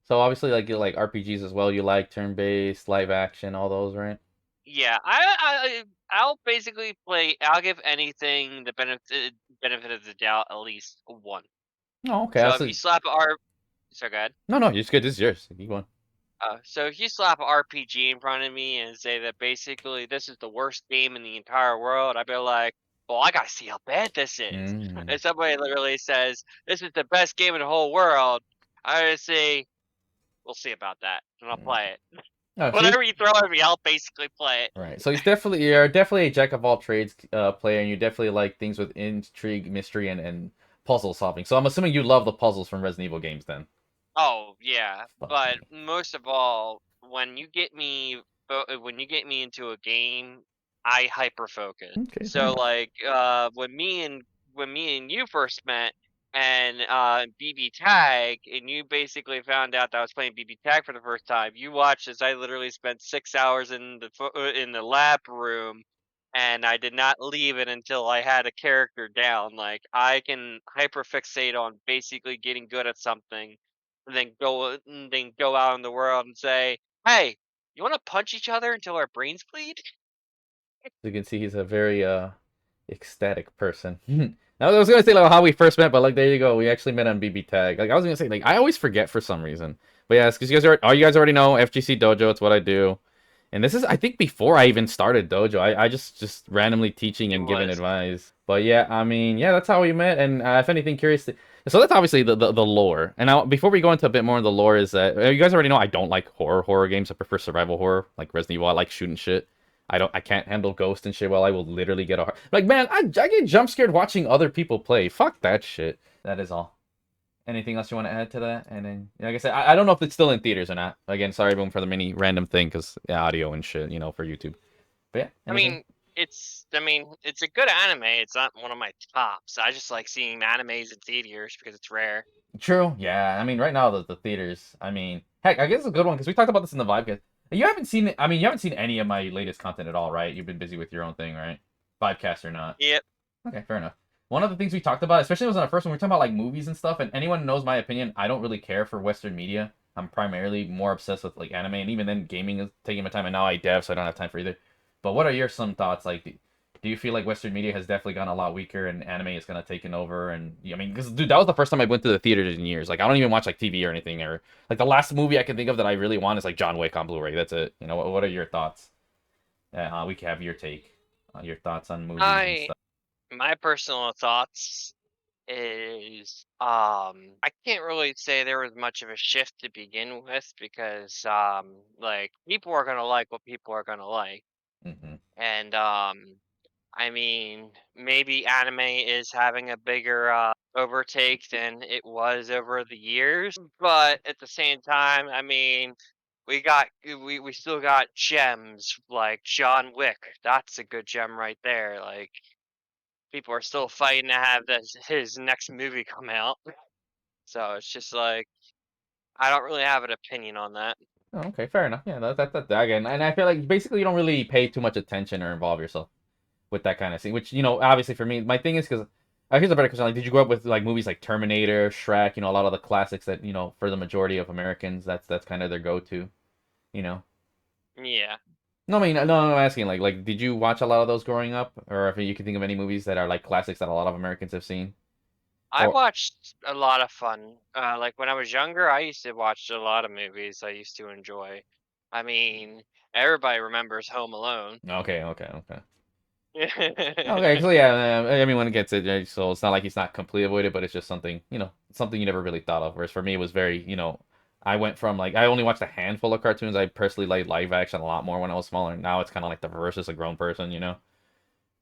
So obviously, like you like RPGs as well. You like turn-based, live action, all those, right? Yeah, I'll basically play. I'll give anything the benefit of the doubt at least one. Oh, okay. So That's if a... you slap R, so go ahead. No, no, it's good. This is yours. Keep going. So if you slap a RPG in front of me and say that basically this is the worst game in the entire world, I'd be like, well, I gotta see how bad this is. Mm. If somebody literally says this is the best game in the whole world, I would say we'll see about that, and I'll Mm. play it. Oh, so you're Whatever you throw at me, I'll basically play it. right. So you're definitely a jack of all trades player, and you definitely like things with intrigue, mystery, and puzzle solving. So I'm assuming you love the puzzles from Resident Evil games, then. Oh yeah, Fuck but me. most of all, when you get me into a game, I hyper focus. Okay, fair So enough. like when me and you first met and BB Tag, and you basically found out that I was playing BB Tag for the first time, you watched as I literally spent 6 hours in the lab room, and I did not leave it until I had a character down. Like I can hyperfixate on basically getting good at something and then go out in the world and say, "Hey, you want to punch each other until our brains bleed?" You can see he's a very ecstatic person. I was gonna say like how we first met, but like there you go. We actually met on BB Tag. Like I was gonna say like I always forget for some reason. But yeah, it's because you guys already know FGC Dojo. It's what I do. And this is I think before I even started Dojo. I just randomly teaching It and giving was. advice. But yeah, I mean yeah, that's how we met. And if anything, so that's obviously the lore. And now before we go into a bit more of the lore, is that you guys already know I don't like horror games. I prefer survival horror, like Resident Evil. I like shooting shit. I can't handle ghost and shit. Well, I will literally get a heart. Like man, I get jump scared watching other people play. Fuck that shit. That is all. Anything else you want to add to that? And then, like I said, I don't know if it's still in theaters or not. Again, sorry everyone for the mini random thing, because yeah, audio and shit, for YouTube. But yeah, I anything? mean, it's a good anime. It's not one of my tops. I just like seeing animes in theaters because it's rare. True. Yeah. I mean, right now the theaters. I mean, heck, I guess it's a good one because we talked about this in the Vibecast. You haven't seen. I mean, you haven't seen any of my latest content at all, right? You've been busy with your own thing, right? Vibecast or not? Yep. Okay, fair enough. One of the things we talked about, especially was on our first one, we were talking about like movies and stuff. And anyone knows my opinion, I don't really care for Western media. I'm primarily more obsessed with like anime, and even then, gaming is taking my time. And now I dev, so I don't have time for either. But what are your some thoughts? Like, do you feel like Western media has definitely gone a lot weaker, and anime is gonna taken over? And I mean, because dude, that was the first time I went to the theaters in years. Like, I don't even watch like TV or anything. Or like the last movie I can think of that I really want is like John Wick on Blu-ray. That's it. What are your thoughts? We can have your take, your thoughts on movies and I stuff. my personal thoughts is I can't really say there was much of a shift to begin with because like people are gonna like what people are gonna like. Hmm. And I mean, maybe anime is having a bigger overtake than it was over the years, but at the same time, I mean, we still got gems like John Wick. That's a good gem right there. Like people are still fighting to have his next movie come out. So it's just like I don't really have an opinion on that. Oh, okay, fair enough. Yeah, that again, and I feel like basically you don't really pay too much attention or involve yourself with that kind of thing. Which obviously for me, my thing is because here's a better question: like, did you grow up with like movies like Terminator, Shrek? A lot of the classics that for the majority of Americans, that's kind of their go-to. You know. Yeah. No, I mean, no, I'm asking like, did you watch a lot of those growing up, or if you can think of any movies that are like classics that a lot of Americans have seen? I Or watched a lot of fun. Like when I was younger, I used to watch a lot of movies I used to enjoy. I mean, everybody remembers Home Alone. okay, okay, okay. Okay, so yeah, everyone gets it. Right? So it's not like he's not completely avoided, but it's just something, something you never really thought of. Whereas for me, it was very, I went from like I only watched a handful of cartoons. I personally like live action a lot more when I was smaller. Now it's kind of like the reverse as a grown person.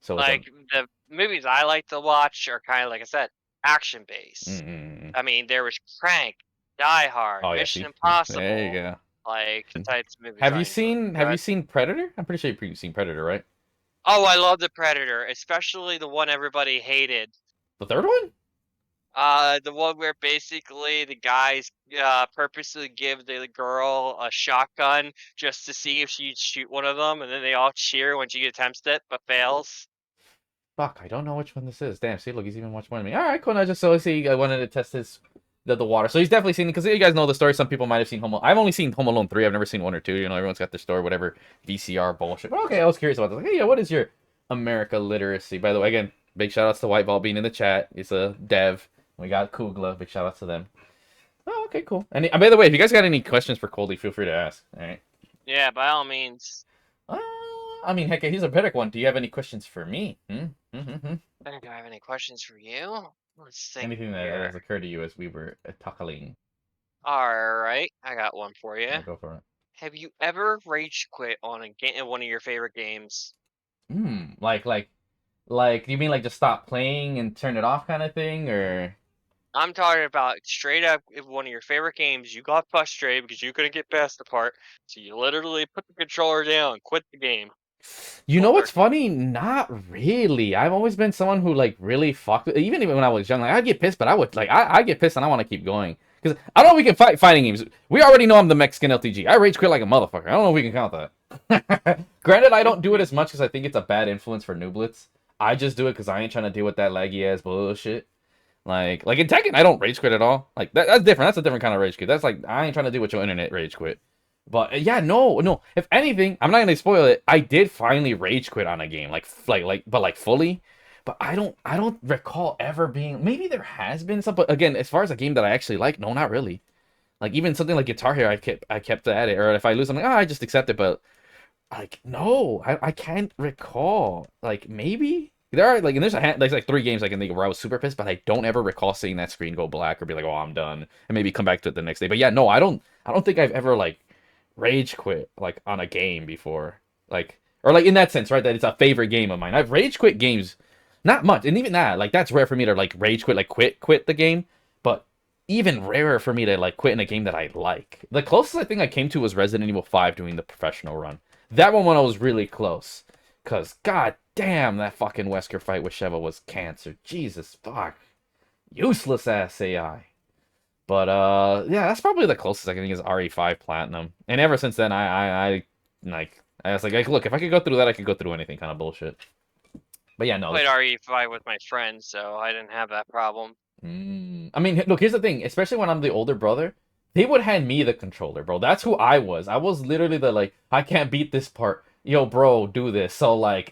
So it's a, Like the movies I like to watch are kind of like I said, action based. mm. I mean, there was Crank, Die Hard, Oh yeah, Mission see, there you Impossible, go. like the types of movies Have I you enjoy. seen Have you Good. seen Predator? I'm pretty sure you've seen Predator, right? Oh, I love the Predator, especially the one everybody hated. The third one? The one where basically the guys purposely give the girl a shotgun just to see if she'd shoot one of them, and then they all cheer when she attempts it but fails. Fuck, I don't know which one this is. Damn, see, look, he's even watched more than me. All right, cool. I just so see, I wanted to test his the water. So he's definitely seen it because you guys know the story. Some people might have seen Home Alone. I've only seen Home Alone 3. I've never seen 1 or 2. You know, everyone's got their story, whatever VCR bullshit. But okay, I was curious about this. Like, hey, yeah, what is your America literacy? By the way, again, big shout outs to White Ball being in the chat. It's a dev. We got Kugla. Big shout outs to them. Oh, okay, cool. And by the way, if you guys got any questions for Coldy, feel free to ask. All right. Yeah, by all means. I mean, heck, he's a better one. Do you have any questions for me? Do I have any questions for you? Let's think Anything that here. has occurred to you as we were tackling? Alright, I got one for you. Yeah, go for it. Have you ever rage quit on a game, one of your favorite games? Like, you mean like just stop playing and turn it off kind of thing, or? I'm talking about straight up if one of your favorite games, you got frustrated because you couldn't get past the part, so you literally put the controller down, quit the game. You know Or what's funny? Not really. I've always been someone who like really fucked. Even when I was young, like I'd get pissed, but I would like I get pissed and I want to keep going because I don't know if we can fight fighting games. We already know I'm the Mexican LTG. I rage quit like a motherfucker. I don't know if we can count that. Granted, I don't do it as much because I think it's a bad influence for nooblets. I just do it because I ain't trying to deal with that laggy ass bullshit. Like in Tekken, I don't rage quit at all. Like that's different. That's a different kind of rage quit. That's like I ain't trying to deal with your internet rage quit. But yeah, no. If anything, I'm not gonna spoil it. I did finally rage quit on a game, but fully. But I don't recall ever being. Maybe there has been some, but again, as far as a game that I actually like, no, not really. Like even something like Guitar Hero, I kept at it, or if I lose, I'm like, I just accept it. But like, no, I can't recall. Like maybe there are like, and there's like 3 games I can think of where I was super pissed, but I don't ever recall seeing that screen go black or be like, oh, I'm done, and maybe come back to it the next day. But yeah, no, I don't think I've ever like rage quit like on a game before, like or like in that sense, right? That it's a favorite game of mine. I've rage quit games, not much, and even that like that's rare for me to like rage quit like quit the game, but even rarer for me to like quit in a game that I like. The closest I think I came to was Resident Evil 5 doing the professional run. That one when I was really close, cause god damn that fucking Wesker fight with Sheva was cancer. Jesus fuck, useless ass AI. But yeah, that's probably the closest I can think is RE5 Platinum. And ever since then, I was like, look, if I could go through that, I could go through anything kind of bullshit. But yeah, no. played RE5 with my friends, so I didn't have that problem. I mean, look, here's the thing. Especially when I'm the older brother, they would hand me the controller, bro. That's who I was. I was literally the like, I can't beat this part. Yo, bro, do this. So like,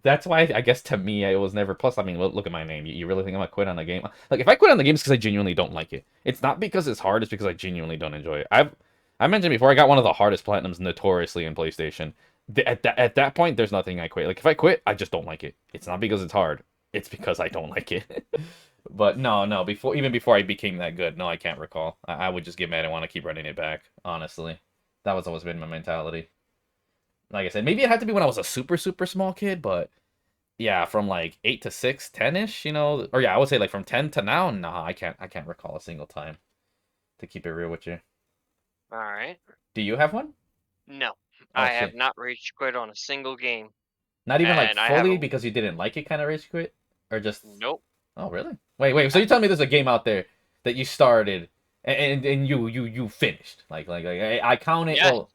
that's why I guess to me it was never. Plus, I mean, look at my name. You really think I'm gonna quit on a game? Like, if I quit on the game, it's because I genuinely don't like it. It's not because it's hard. It's because I genuinely don't enjoy it. I mentioned before I got one of the hardest platinums notoriously in PlayStation. At that point, there's nothing I quit. Like if I quit, I just don't like it. It's not because it's hard. It's because I don't like it. But no. Even before I became that good, no, I can't recall. I would just get mad and want to keep running it back. Honestly, that was always been my mentality. Like I said, maybe it had to be when I was a super small kid, but yeah, from like 8 to 6, 10ish, or yeah, I would say like from 10 to now. Nah, I can't recall a single time. To keep it real with you. All right. Do you have one? No, Oh I have shit. not rage quit on a single game, Not even like and I have fully a because you didn't like it, kind of rage quit, or just. nope. Oh really? Wait. So you telling me there's a game out there that you started and you finished? Like I count it. Yes, Well,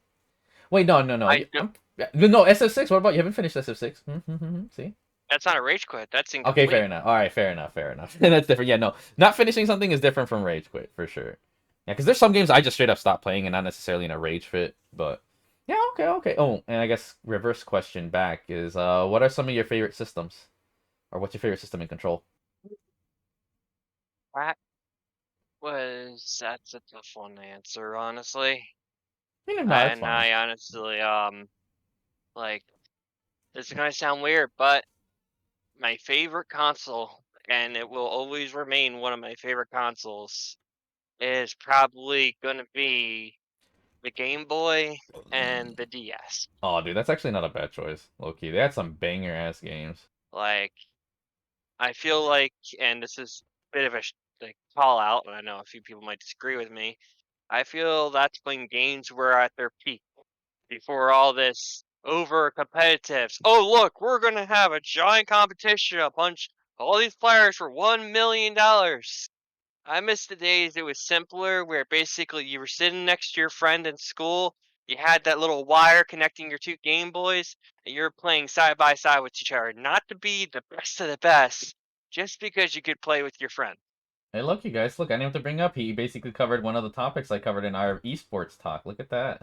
wait, no. I do. No, SF6. What about you? Haven't finished SF6? See? That's not a rage quit. That's Okay, incomplete. fair enough. All right, fair enough. That's different. Yeah, no, not finishing something is different from rage quit for sure. Yeah, because there's some games I just straight up stop playing and not necessarily in a rage fit, but yeah, okay. Oh, and I guess reverse question back is, what are some of your favorite systems, or what's your favorite system in Control? That that's a tough one to answer, honestly. I mean, if not, it's And fine. I honestly, like, this is gonna sound weird, but my favorite console, and it will always remain one of my favorite consoles, is probably gonna be the Game Boy and the DS. Oh, dude, that's actually not a bad choice, low key. They had some banger ass games. Like, I feel like, and this is a bit of a like call out, and I know a few people might disagree with me. I feel that's when games were at their peak before all this over competitives. Oh, look, we're gonna have a giant competition, a bunch, all these players for $1 million. I miss the days it was simpler, where basically you were sitting next to your friend in school, you had that little wire connecting your 2 Game Boys, and you're playing side by side with each other. Not to be the best of the best, just because you could play with your friend. Hey, look, you guys, look, I didn't have to bring up. He basically covered one of the topics I covered in our esports talk. Look at that.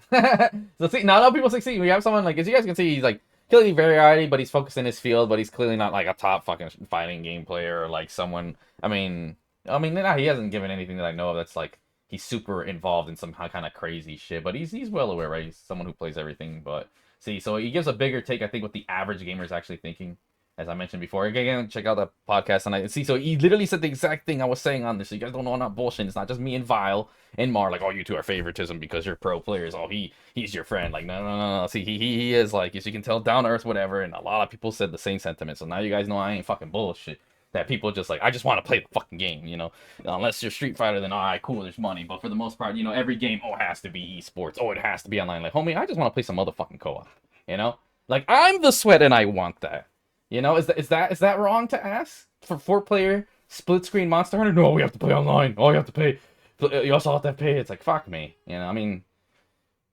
So see, not a lot of people succeed. We have someone like, as you guys can see, he's like clearly variety, but he's focused in his field, but he's clearly not like a top fucking fighting game player or like someone. Nah, he hasn't given anything that I know of that's like he's super involved in some kind of crazy shit. But he's well aware, right? He's someone who plays everything. But see, so he gives a bigger take, I think, what the average gamer is actually thinking, as I mentioned before. Again, check out the podcast. And I see, so he literally said the exact thing I was saying on this. So you guys don't know I'm not bullshitting. It's not just me and Vile and Mar, like, oh, you two are favoritism because you're pro players. Oh, he's your friend. Like, no. See, he is, like, as you can tell, down to earth, whatever. And a lot of people said the same sentiment. So now you guys know I ain't fucking bullshit. That people just like, I just want to play the fucking game, you know. Unless you're Street Fighter, then all right, cool, there's money. But for the most part, you know, every game, oh, it has to be esports. Oh, it has to be online. Like, homie, I just want to play some motherfucking co-op, you know. Like, I'm the sweat and I want that. You know, is that wrong to ask for 4-player split screen Monster Hunter? No, we have to play online. Oh, you have to pay. You also have to pay. It's like, fuck me. You know, I mean,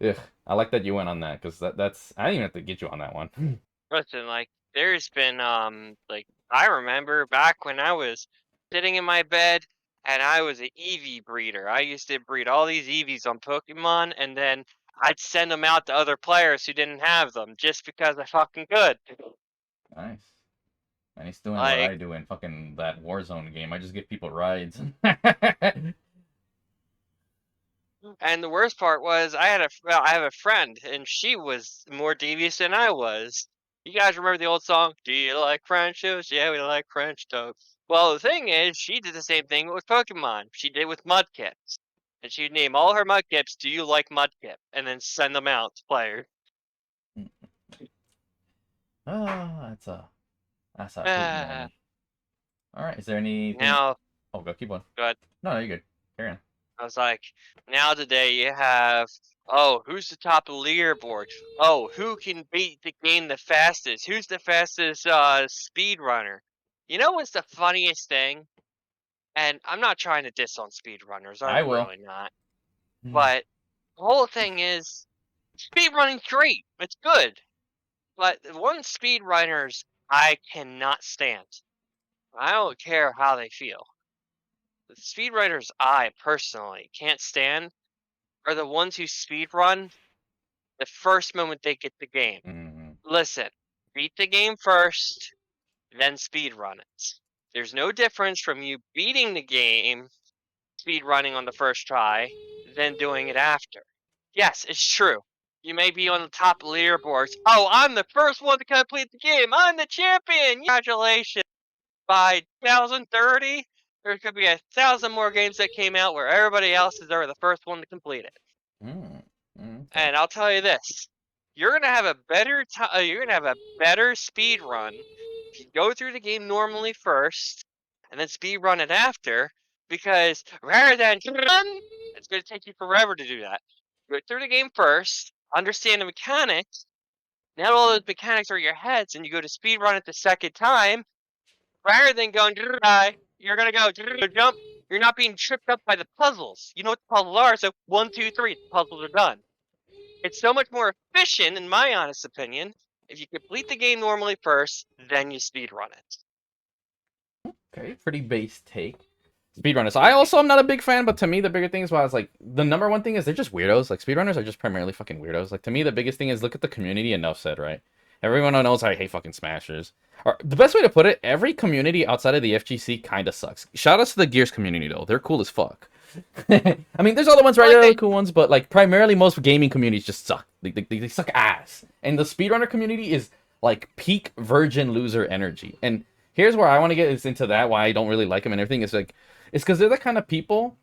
ugh. I like that you went on that because that's I didn't even have to get you on that one. Listen, like there's been like I remember back when I was sitting in my bed and I was an Eevee breeder. I used to breed all these Eevees on Pokemon and then I'd send them out to other players who didn't have them just because I fucking could. Nice. And he's doing what Like, I do in fucking that Warzone game. I just give people rides. and the worst part was I have a friend and she was more devious than I was. You guys remember the old song? Do you like French toast? Yeah, we like French toast. Well, the thing is, she did the same thing with Pokemon. She did with Mudkips. And she'd name all her Mudkips, do you like Mudkip? And then send them out to players. Ah, that's a hoot, man. All right, is there anything? Now, Oh, go keep on. go ahead. No, you're good. Carry on. I was like, now today you have, oh, who's the top of the leaderboard? Oh, who can beat the game the fastest? Who's the fastest speed runner? You know what's the funniest thing? And I'm not trying to diss on speedrunners, I I'm will. really not. But the whole thing is, speedrunning's great. It's good. But the one speedrunners I cannot stand. I don't care how they feel. The speedrunners I personally can't stand are the ones who speedrun the first moment they get the game. Mm-hmm. Listen, beat the game first, then speedrun it. There's no difference from you beating the game, speedrunning on the first try, than doing it after. Yes, it's true. You may be on the top leaderboards. Oh, I'm the first one to complete the game. I'm the champion. Congratulations. By 2030, there's going to be 1,000 more games that came out where everybody else is there the first one to complete it. Okay. And I'll tell you this, you're gonna have a better you're gonna have a better speed run if you go through the game normally first, and then speed run it after. Because rather than run, it's gonna take you forever to do that. Go through the game first, understand the mechanics. Now all those mechanics are in your heads, and you go to speed run it the second time. Rather than going, you're gonna go jump. You're not being tripped up by the puzzles. You know what the puzzles are, so 1, 2, 3, the puzzles are done. It's so much more efficient, in my honest opinion, if you complete the game normally first, then you speedrun it. Okay, pretty base take. Speedrunners. I also am not a big fan, but to me the bigger thing is why I was like the number one thing is they're just weirdos. Like speedrunners are just primarily fucking weirdos. Like to me the biggest thing is look at the community. Enough said, right? Everyone knows I hate fucking smashers. Or the best way to put it, every community outside of the FGC kind of sucks. Shout out to the Gears community though. They're cool as fuck. I mean, there's other ones, right? There are cool ones, but like primarily most gaming communities just suck. They suck ass. And the speedrunner community is like peak virgin loser energy. And here's where I want to get into that. Why I don't really like them and everything is like, it's because they're the kind of people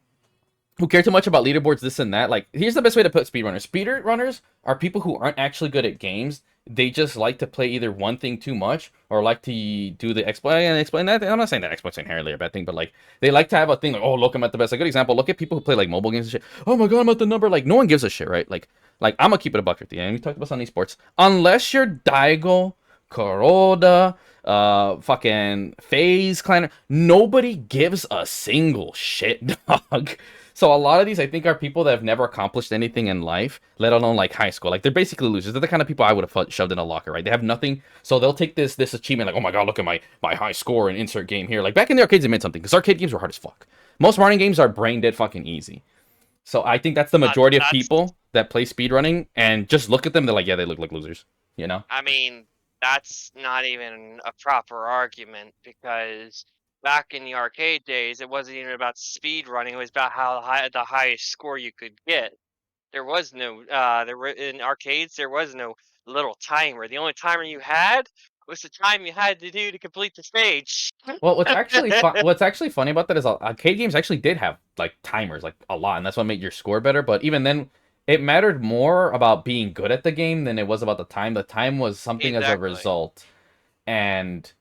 who care too much about leaderboards, this and that. Like, here's the best way to put speedrunners. Speedrunners are people who aren't actually good at games. They just like to play either one thing too much or like to do the exploit and explain that. I'm not saying that exploit's inherently a bad thing, but like they like to have a thing like, oh, look, I'm at the best. A good example, look at people who play like mobile games and shit. Oh my god, I'm at the number. Like, no one gives a shit, right? Like I'm gonna keep it a buck at the end. We talked about Sunny Sports. Unless you're Daigo, Kuroda, fucking FaZe Clan, nobody gives a single shit, dog. So a lot of these, I think, are people that have never accomplished anything in life, let alone like high school. Like they're basically losers. They're the kind of people I would have shoved in a locker, right? They have nothing, so they'll take this achievement, like, oh my god, look at my high score and insert game here. Like back in the arcades, it meant something because arcade games were hard as fuck. Most running games are brain dead fucking easy. So I think that's the majority of That's people that play speedrunning and just look at them. They're like, yeah, they look like losers. You know? I mean, that's not even a proper argument because back in the arcade days, it wasn't even about speed running. It was about how high the highest score you could get. There was no, there were in arcades. There was no little timer. The only timer you had was the time you had to do to complete the stage. Well, what's actually funny about that is arcade games actually did have like timers, like a lot, and that's what made your score better. But even then, it mattered more about being good at the game than it was about the time. The time was something as a Exactly. result, and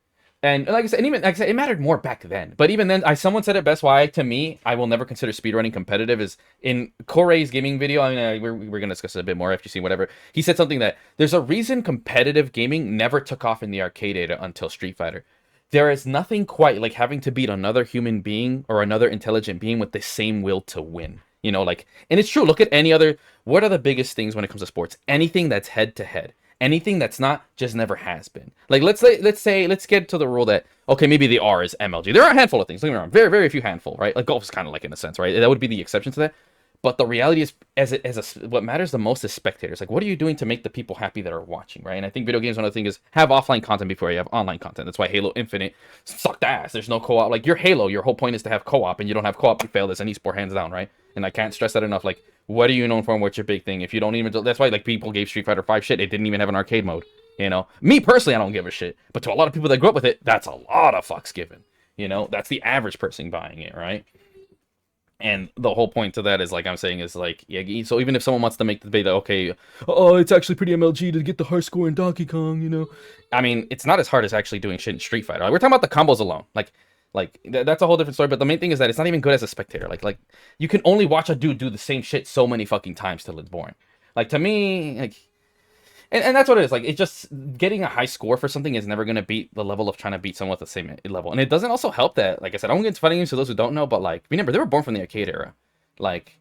like I said, and even like I said, it mattered more back then. But even then, someone said it best. Why to me, I will never consider speedrunning competitive. Is in Corey's gaming video. I mean, we're gonna discuss it a bit more after you see whatever. He said something that there's a reason competitive gaming never took off in the arcade era until Street Fighter. There is nothing quite like having to beat another human being or another intelligent being with the same will to win. You know, like, and it's true. Look at any other. What are the biggest things when it comes to sports? Anything that's head to head. Anything that's not just never has been. Like let's get to the rule that okay, maybe the R is MLG. There are a handful of things. Don't get me wrong, very very few handful, right? Like golf is kind of like in a sense, right? That would be the exception to that. But the reality is, what matters the most is spectators. Like, what are you doing to make the people happy that are watching, right? And I think video games, one of the things is have offline content before you have online content. That's why Halo Infinite sucked ass. There's no co-op. Like, your Halo, your whole point is to have co-op, and you don't have co-op, you fail as an esport hands down, right? And I can't stress that enough. Like, what are you known for and what's your big thing? If you don't even, that's why, like, people gave Street Fighter 5 shit. It didn't even have an arcade mode, you know? Me, personally, I don't give a shit. But to a lot of people that grew up with it, that's a lot of fucks given. You know? That's the average person buying it, right? And the whole point to that is, like I'm saying, is like, yeah, so even if someone wants to make the debate that, okay, oh, it's actually pretty MLG to get the high score in Donkey Kong, you know? I mean, it's not as hard as actually doing shit in Street Fighter. Like, we're talking about the combos alone. That's a whole different story, but the main thing is that it's not even good as a spectator. Like you can only watch a dude do the same shit so many fucking times till it's boring. Like, to me, like, and that's what it is. Like, it's just getting a high score for something is never going to beat the level of trying to beat someone with the same level. And it doesn't also help that, like I said, I won't get into fighting games for those who don't know, but like, remember, they were born from the arcade era. Like,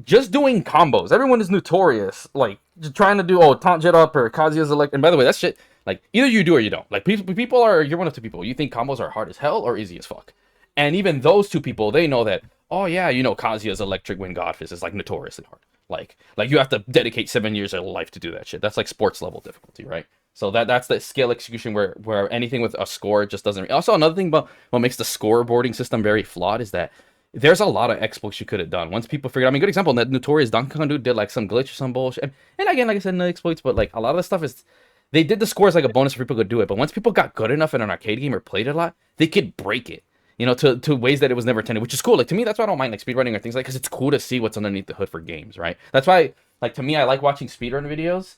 just doing combos. Everyone is notorious. Like, just trying to do, taunt jet up or Kazuya's elect. And by the way, that shit, like, either you do or you don't. Like, people are, you're one of two people. You think combos are hard as hell or easy as fuck. And even those two people, they know that, oh yeah, you know, Kazuya's electric wind godfist is like notoriously hard. Like you have to dedicate 7 years of life to do that shit. That's like sports level difficulty, right? So that's the skill execution where anything with a score just doesn't. Also, another thing about what makes the scoreboarding system very flawed is that there's a lot of exploits you could have done. Once people figured, I mean, good example, that notorious Donkey Kong dude did like some glitch or some bullshit. And again, like I said, no exploits, but like a lot of the stuff is, they did the scores like a bonus for people could do it. But once people got good enough in an arcade game or played it a lot, they could break it. You know, to ways that it was never intended, which is cool. Like, to me, that's why I don't mind like speedrunning or things like, because it's cool to see what's underneath the hood for games, right? That's why, like, to me, I like watching speedrun videos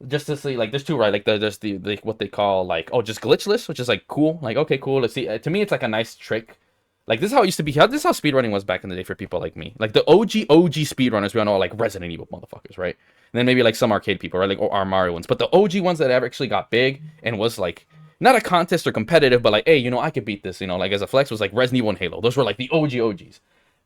just to see, like, there's two, right? Like, there's the what they call like, just glitchless, which is like cool. Like, okay, cool. Let's see. To me, it's like a nice trick. Like, this is how it used to be. This is how speedrunning was back in the day for people like me. Like, the OG speedrunners, we all know, like Resident Evil motherfuckers, right? And then maybe like some arcade people, right? Like, or Mario ones. But the OG ones that ever actually got big and was like, not a contest or competitive, but like, hey, you know, I could beat this, you know, like as a flex was like Resident Evil and Halo. Those were like the OGs.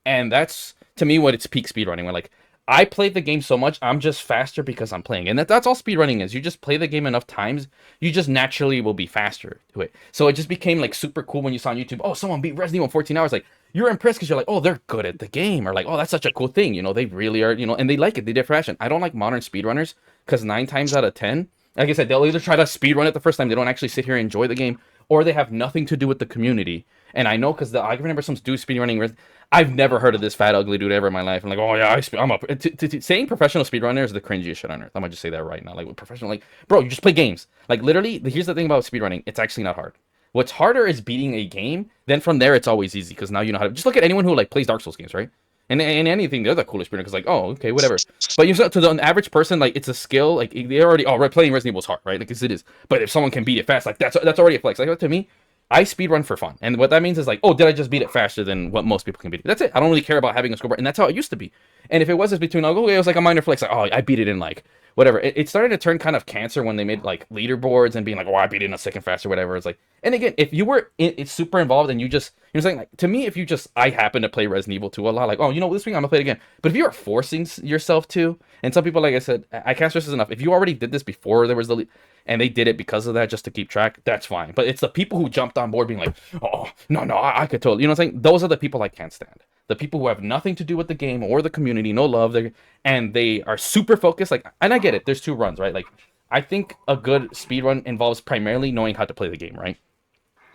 And that's, to me, what it's peak speedrunning. Where like, I played the game so much, I'm just faster because I'm playing. And that's all speedrunning is. You just play the game enough times, you just naturally will be faster to it. So it just became like super cool when you saw on YouTube, oh, someone beat Resident Evil in 14 hours. Like, you're impressed because you're like, oh, they're good at the game. Or like, oh, that's such a cool thing. You know, they really are, you know, and they like it. They did fashion. I don't like modern speedrunners because 9 times out of 10, like I said, they'll either try to speedrun it the first time, they don't actually sit here and enjoy the game, or they have nothing to do with the community. And I know because I remember some dude speedrunning. I've never heard of this fat ugly dude ever in my life. I'm like, oh yeah, I'm up. Saying professional speedrunner is the cringiest shit on earth. I'm gonna just say that right now. Like, with professional, like, bro, you just play games. Like, literally, here's the thing about speedrunning: it's actually not hard. What's harder is beating a game. Then from there, it's always easy because now you know how to. Just look at anyone who like plays Dark Souls games, right? And anything, they're the coolest speedrunner because like, oh, okay, whatever. But you to the average person, like, it's a skill. Like, they already, right, playing Resident Evil is hard, right? Like, 'cause it is. But if someone can beat it fast, like, that's already a flex. Like, to me, I speedrun for fun. And what that means is like, oh, did I just beat it faster than what most people can beat it? That's it. I don't really care about having a scoreboard. And that's how it used to be. And if it was just between, oh, it was like a minor flex, like, oh, I beat it in like, whatever. It started to turn kind of cancer when they made like leaderboards and being like, oh, I beat it in a second faster, whatever. It's like, and again, if you were it's super involved and you're saying like, to me, if you just, I happen to play Resident Evil 2 a lot, like, oh, this week I'm gonna play it again. But if you are forcing yourself to, and some people, like I said, I can't stress this enough. If you already did this before there was the and they did it because of that just to keep track, that's fine. But it's the people who jumped on board being like, oh, no, I could totally, what I'm saying? Those are the people I can't stand. The people who have nothing to do with the game or the community, no love, and they are super focused. Like, and I get it, there's two runs, right? Like, I think a good speed run involves primarily knowing how to play the game, right?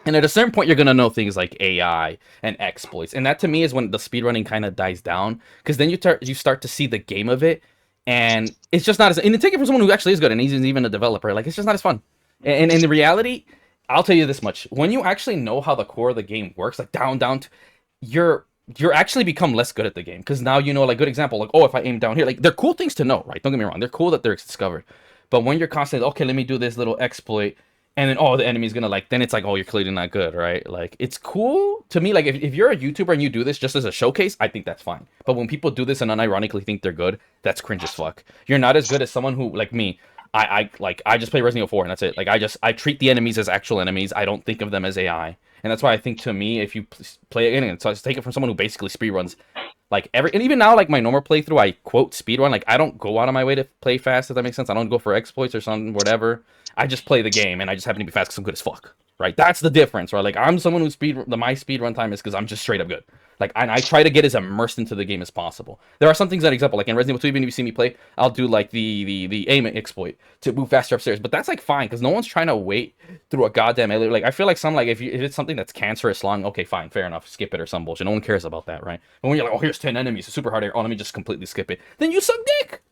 And at a certain point, you're going to know things like AI and exploits. And that, to me, is when the speedrunning kind of dies down. Because then you start to see the game of it. And it's just not as... And take it from someone who actually is good and he's even a developer. Like, it's just not as fun. And in reality, I'll tell you this much. When you actually know how the core of the game works, like down to... You're actually become less good at the game. Because now you know, like, good example. Like, oh, if I aim down here... Like, they're cool things to know, right? Don't get me wrong. They're cool that they're discovered. But when you're constantly, okay, let me do this little exploit... And then, oh, the enemy's gonna like, then it's like, oh, you're clearly not good, right? Like, it's cool to me. Like, if you're a YouTuber and you do this just as a showcase, I think that's fine. But when people do this and unironically think they're good, that's cringe as fuck. You're not as good as someone who, like me, I just play Resident Evil 4 and that's it. Like, I treat the enemies as actual enemies. I don't think of them as AI. And that's why I think, to me, if you play it, and so I just take it from someone who basically speedruns, like, and even now, like, my normal playthrough, I quote speedrun. Like, I don't go out of my way to play fast, if that makes sense. I don't go for exploits or something, whatever. I just play the game, and I just happen to be fast because I'm good as fuck, right? That's the difference, right? Like, I'm someone who my speed run time is because I'm just straight up good. Like, I try to get as immersed into the game as possible. There are some things, that example, like in Resident Evil 2, even if you see me play, I'll do, like, the aim exploit to move faster upstairs. But that's, like, fine, because no one's trying to wait through a goddamn elevator. Like, I feel like if it's something that's cancerous long, okay, fine, fair enough, skip it or some bullshit. No one cares about that, right? But when you're like, oh, here's 10 enemies, it's super hard here, oh, let me just completely skip it, then you suck dick!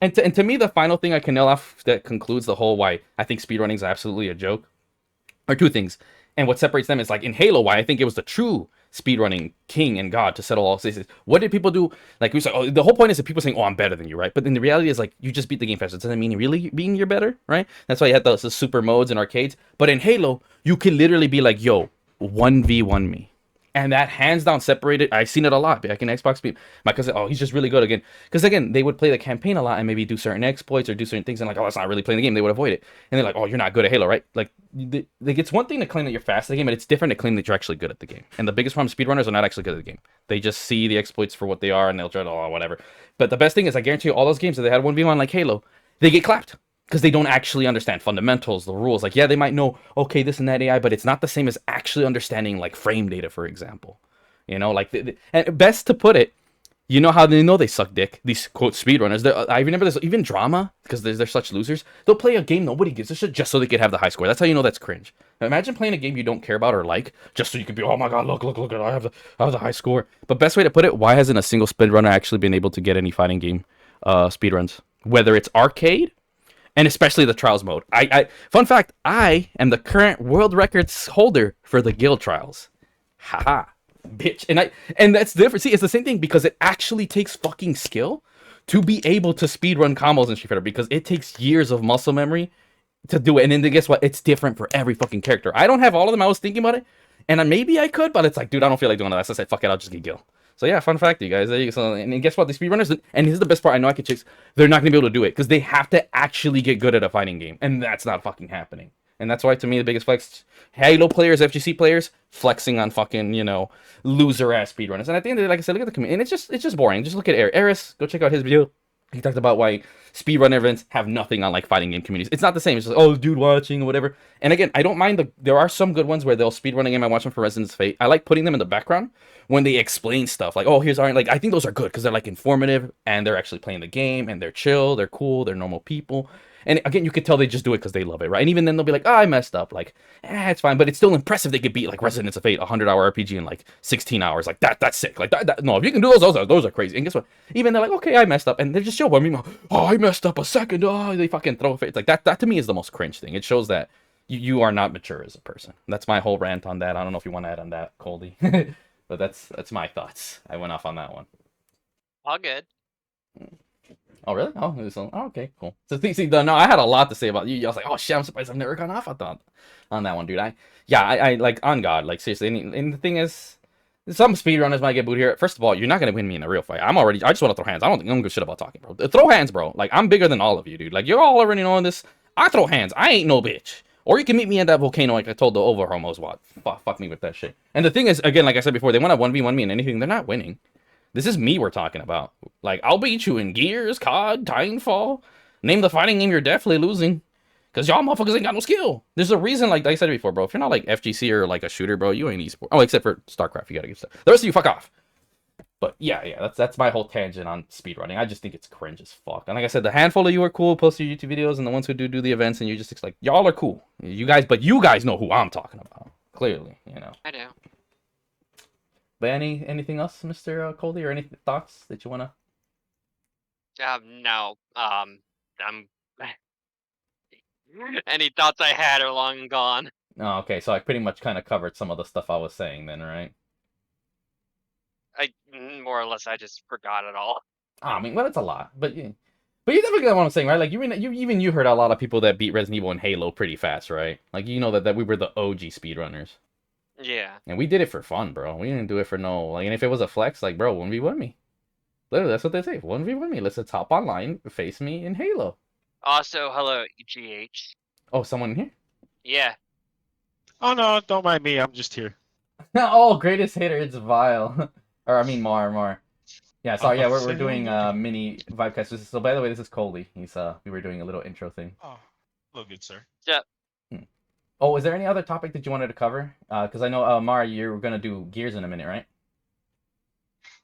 And to me, the final thing I can nail off that concludes the whole why I think speedrunning is absolutely a joke are two things. And what separates them is, like, in Halo, why I think it was the true speedrunning king and god to settle all cases. What did people do? Like, we say, oh, the whole point is that people saying, oh, I'm better than you, right? But then the reality is, like, you just beat the game faster. It doesn't mean you really being you're better, right? That's why you had the super modes in arcades. But in Halo, you can literally be like, yo, 1v1 me. And that hands down separated. I've seen it a lot back in Xbox. My cousin, oh, he's just really good again. Because again, they would play the campaign a lot and maybe do certain exploits or do certain things and like, oh, that's not really playing the game. They would avoid it. And they're like, oh, you're not good at Halo, right? Like, it's one thing to claim that you're fast at the game, but it's different to claim that you're actually good at the game. And the biggest problem, speedrunners are not actually good at the game. They just see the exploits for what they are and they'll try to, oh, whatever. But the best thing is, I guarantee you, all those games that they had 1v1 like Halo, they get clapped. Because they don't actually understand fundamentals, the rules. Like, yeah, they might know, okay, this and that AI, but it's not the same as actually understanding, like, frame data, for example. You know, like, and best to put it, you know how they know they suck dick? These, quote, speedrunners. I remember this, even drama, because they're such losers. They'll play a game nobody gives a shit just so they could have the high score. That's how you know that's cringe. Now, imagine playing a game you don't care about or like, just so you could be, oh my god, look, I have the high score. But best way to put it, why hasn't a single speedrunner actually been able to get any fighting game speedruns? Whether it's arcade, and especially the trials mode. Fun fact, I am the current world records holder for the guild trials. Haha. Bitch. And that's different. See, it's the same thing because it actually takes fucking skill to be able to speedrun combos in Street Fighter because it takes years of muscle memory to do it. And then guess what? It's different for every fucking character. I don't have all of them. I was thinking about it. And maybe I could, but it's like, dude, I don't feel like doing that. So I said, fuck it, I'll just get Gil. So yeah, fun fact, you guys. So, and guess what? The speedrunners, and here's the best part, I know I could chase, they're not going to be able to do it because they have to actually get good at a fighting game. And that's not fucking happening. And that's why, to me, the biggest flex, Halo players, FGC players, flexing on fucking, loser-ass speedrunners. And at the end of the day, like I said, look at the community. And it's just boring. Just look at Eris. Go check out his video. He talked about why speedrunner events have nothing on, like, fighting game communities. It's not the same. It's just, oh, dude watching or whatever. And again, I don't mind there are some good ones where they'll speedrun a game. I watch them for Resident Fate. I like putting them in the background when they explain stuff. Like, oh, here's our, like, I think those are good because they're, like, informative and they're actually playing the game and they're chill, they're cool, they're normal people. And again, you could tell they just do it because they love it, right? And even then, they'll be like, oh, I messed up. Like, it's fine. But it's still impressive they could beat, like, Resident Evil 8, 100-hour RPG in, like, 16 hours. Like, that's sick. Like, no, if you can do those are crazy. And guess what? Even they're like, okay, I messed up. And they're just chill. I mean, oh, I messed up a second. Oh, they fucking throw a face. Like, that to me is the most cringe thing. It shows that you are not mature as a person. That's my whole rant on that. I don't know if you want to add on that, Coldy. But that's my thoughts. I went off on that one. All good. Oh, really? Oh, so, oh, okay, cool. So, no, I had a lot to say about you. I was like, oh, shit, I'm surprised I've never gone off on that one, dude. I like, on God, like, seriously. And the thing is, some speedrunners might get booed here. First of all, you're not going to win me in a real fight. I just want to throw hands. I don't give a shit about talking, bro. Throw hands, bro. Like, I'm bigger than all of you, dude. Like, you're all already knowing this. I throw hands. I ain't no bitch. Or you can meet me at that volcano like I told the over homos what. Fuck me with that shit. And the thing is, again, like I said before, they want to 1v1 me in anything. They're not winning. This is me we're talking about. Like, I'll beat you in Gears, COD, Titanfall. Name the fighting game, you're definitely losing. Because y'all motherfuckers ain't got no skill. There's a reason, like I said before, bro. If you're not like FGC or like a shooter, bro, you ain't esport. Oh, except for StarCraft, you gotta give stuff. The rest of you, fuck off. But yeah, that's my whole tangent on speedrunning. I just think it's cringe as fuck. And like I said, the handful of you are cool, post your YouTube videos, and the ones who do the events, and you're just like, y'all are cool. But you guys know who I'm talking about. Clearly, you know. I know. But anything else, Mr. Coley, or any thoughts that you wanna? No. I'm. Any thoughts I had are long gone. Oh, okay. So I pretty much kind of covered some of the stuff I was saying then, right? I more or less I just forgot it all. I mean, well, it's a lot, but you definitely get what I'm saying, right? Like you heard a lot of people that beat Resident Evil and Halo pretty fast, right? Like you know that we were the OG speedrunners. Yeah. And we did it for fun, bro. We didn't do it for no like. And if it was a flex, like, bro, 1v1 me. Literally, that's what they say. 1v1 me. Let's hop online, face me in Halo. Also, hello, GH. Oh, someone in here? Yeah. Oh no, don't mind me. I'm just here. Oh, greatest hater, it's Vile. Or I mean Mar. Yeah, sorry. Yeah, we're doing mini Vibcast. So by the way, this is Coley. We were doing a little intro thing. Oh, hello, good sir. Yeah. Oh, is there any other topic that you wanted to cover? Because I know Mar, you're gonna do Gears in a minute, right?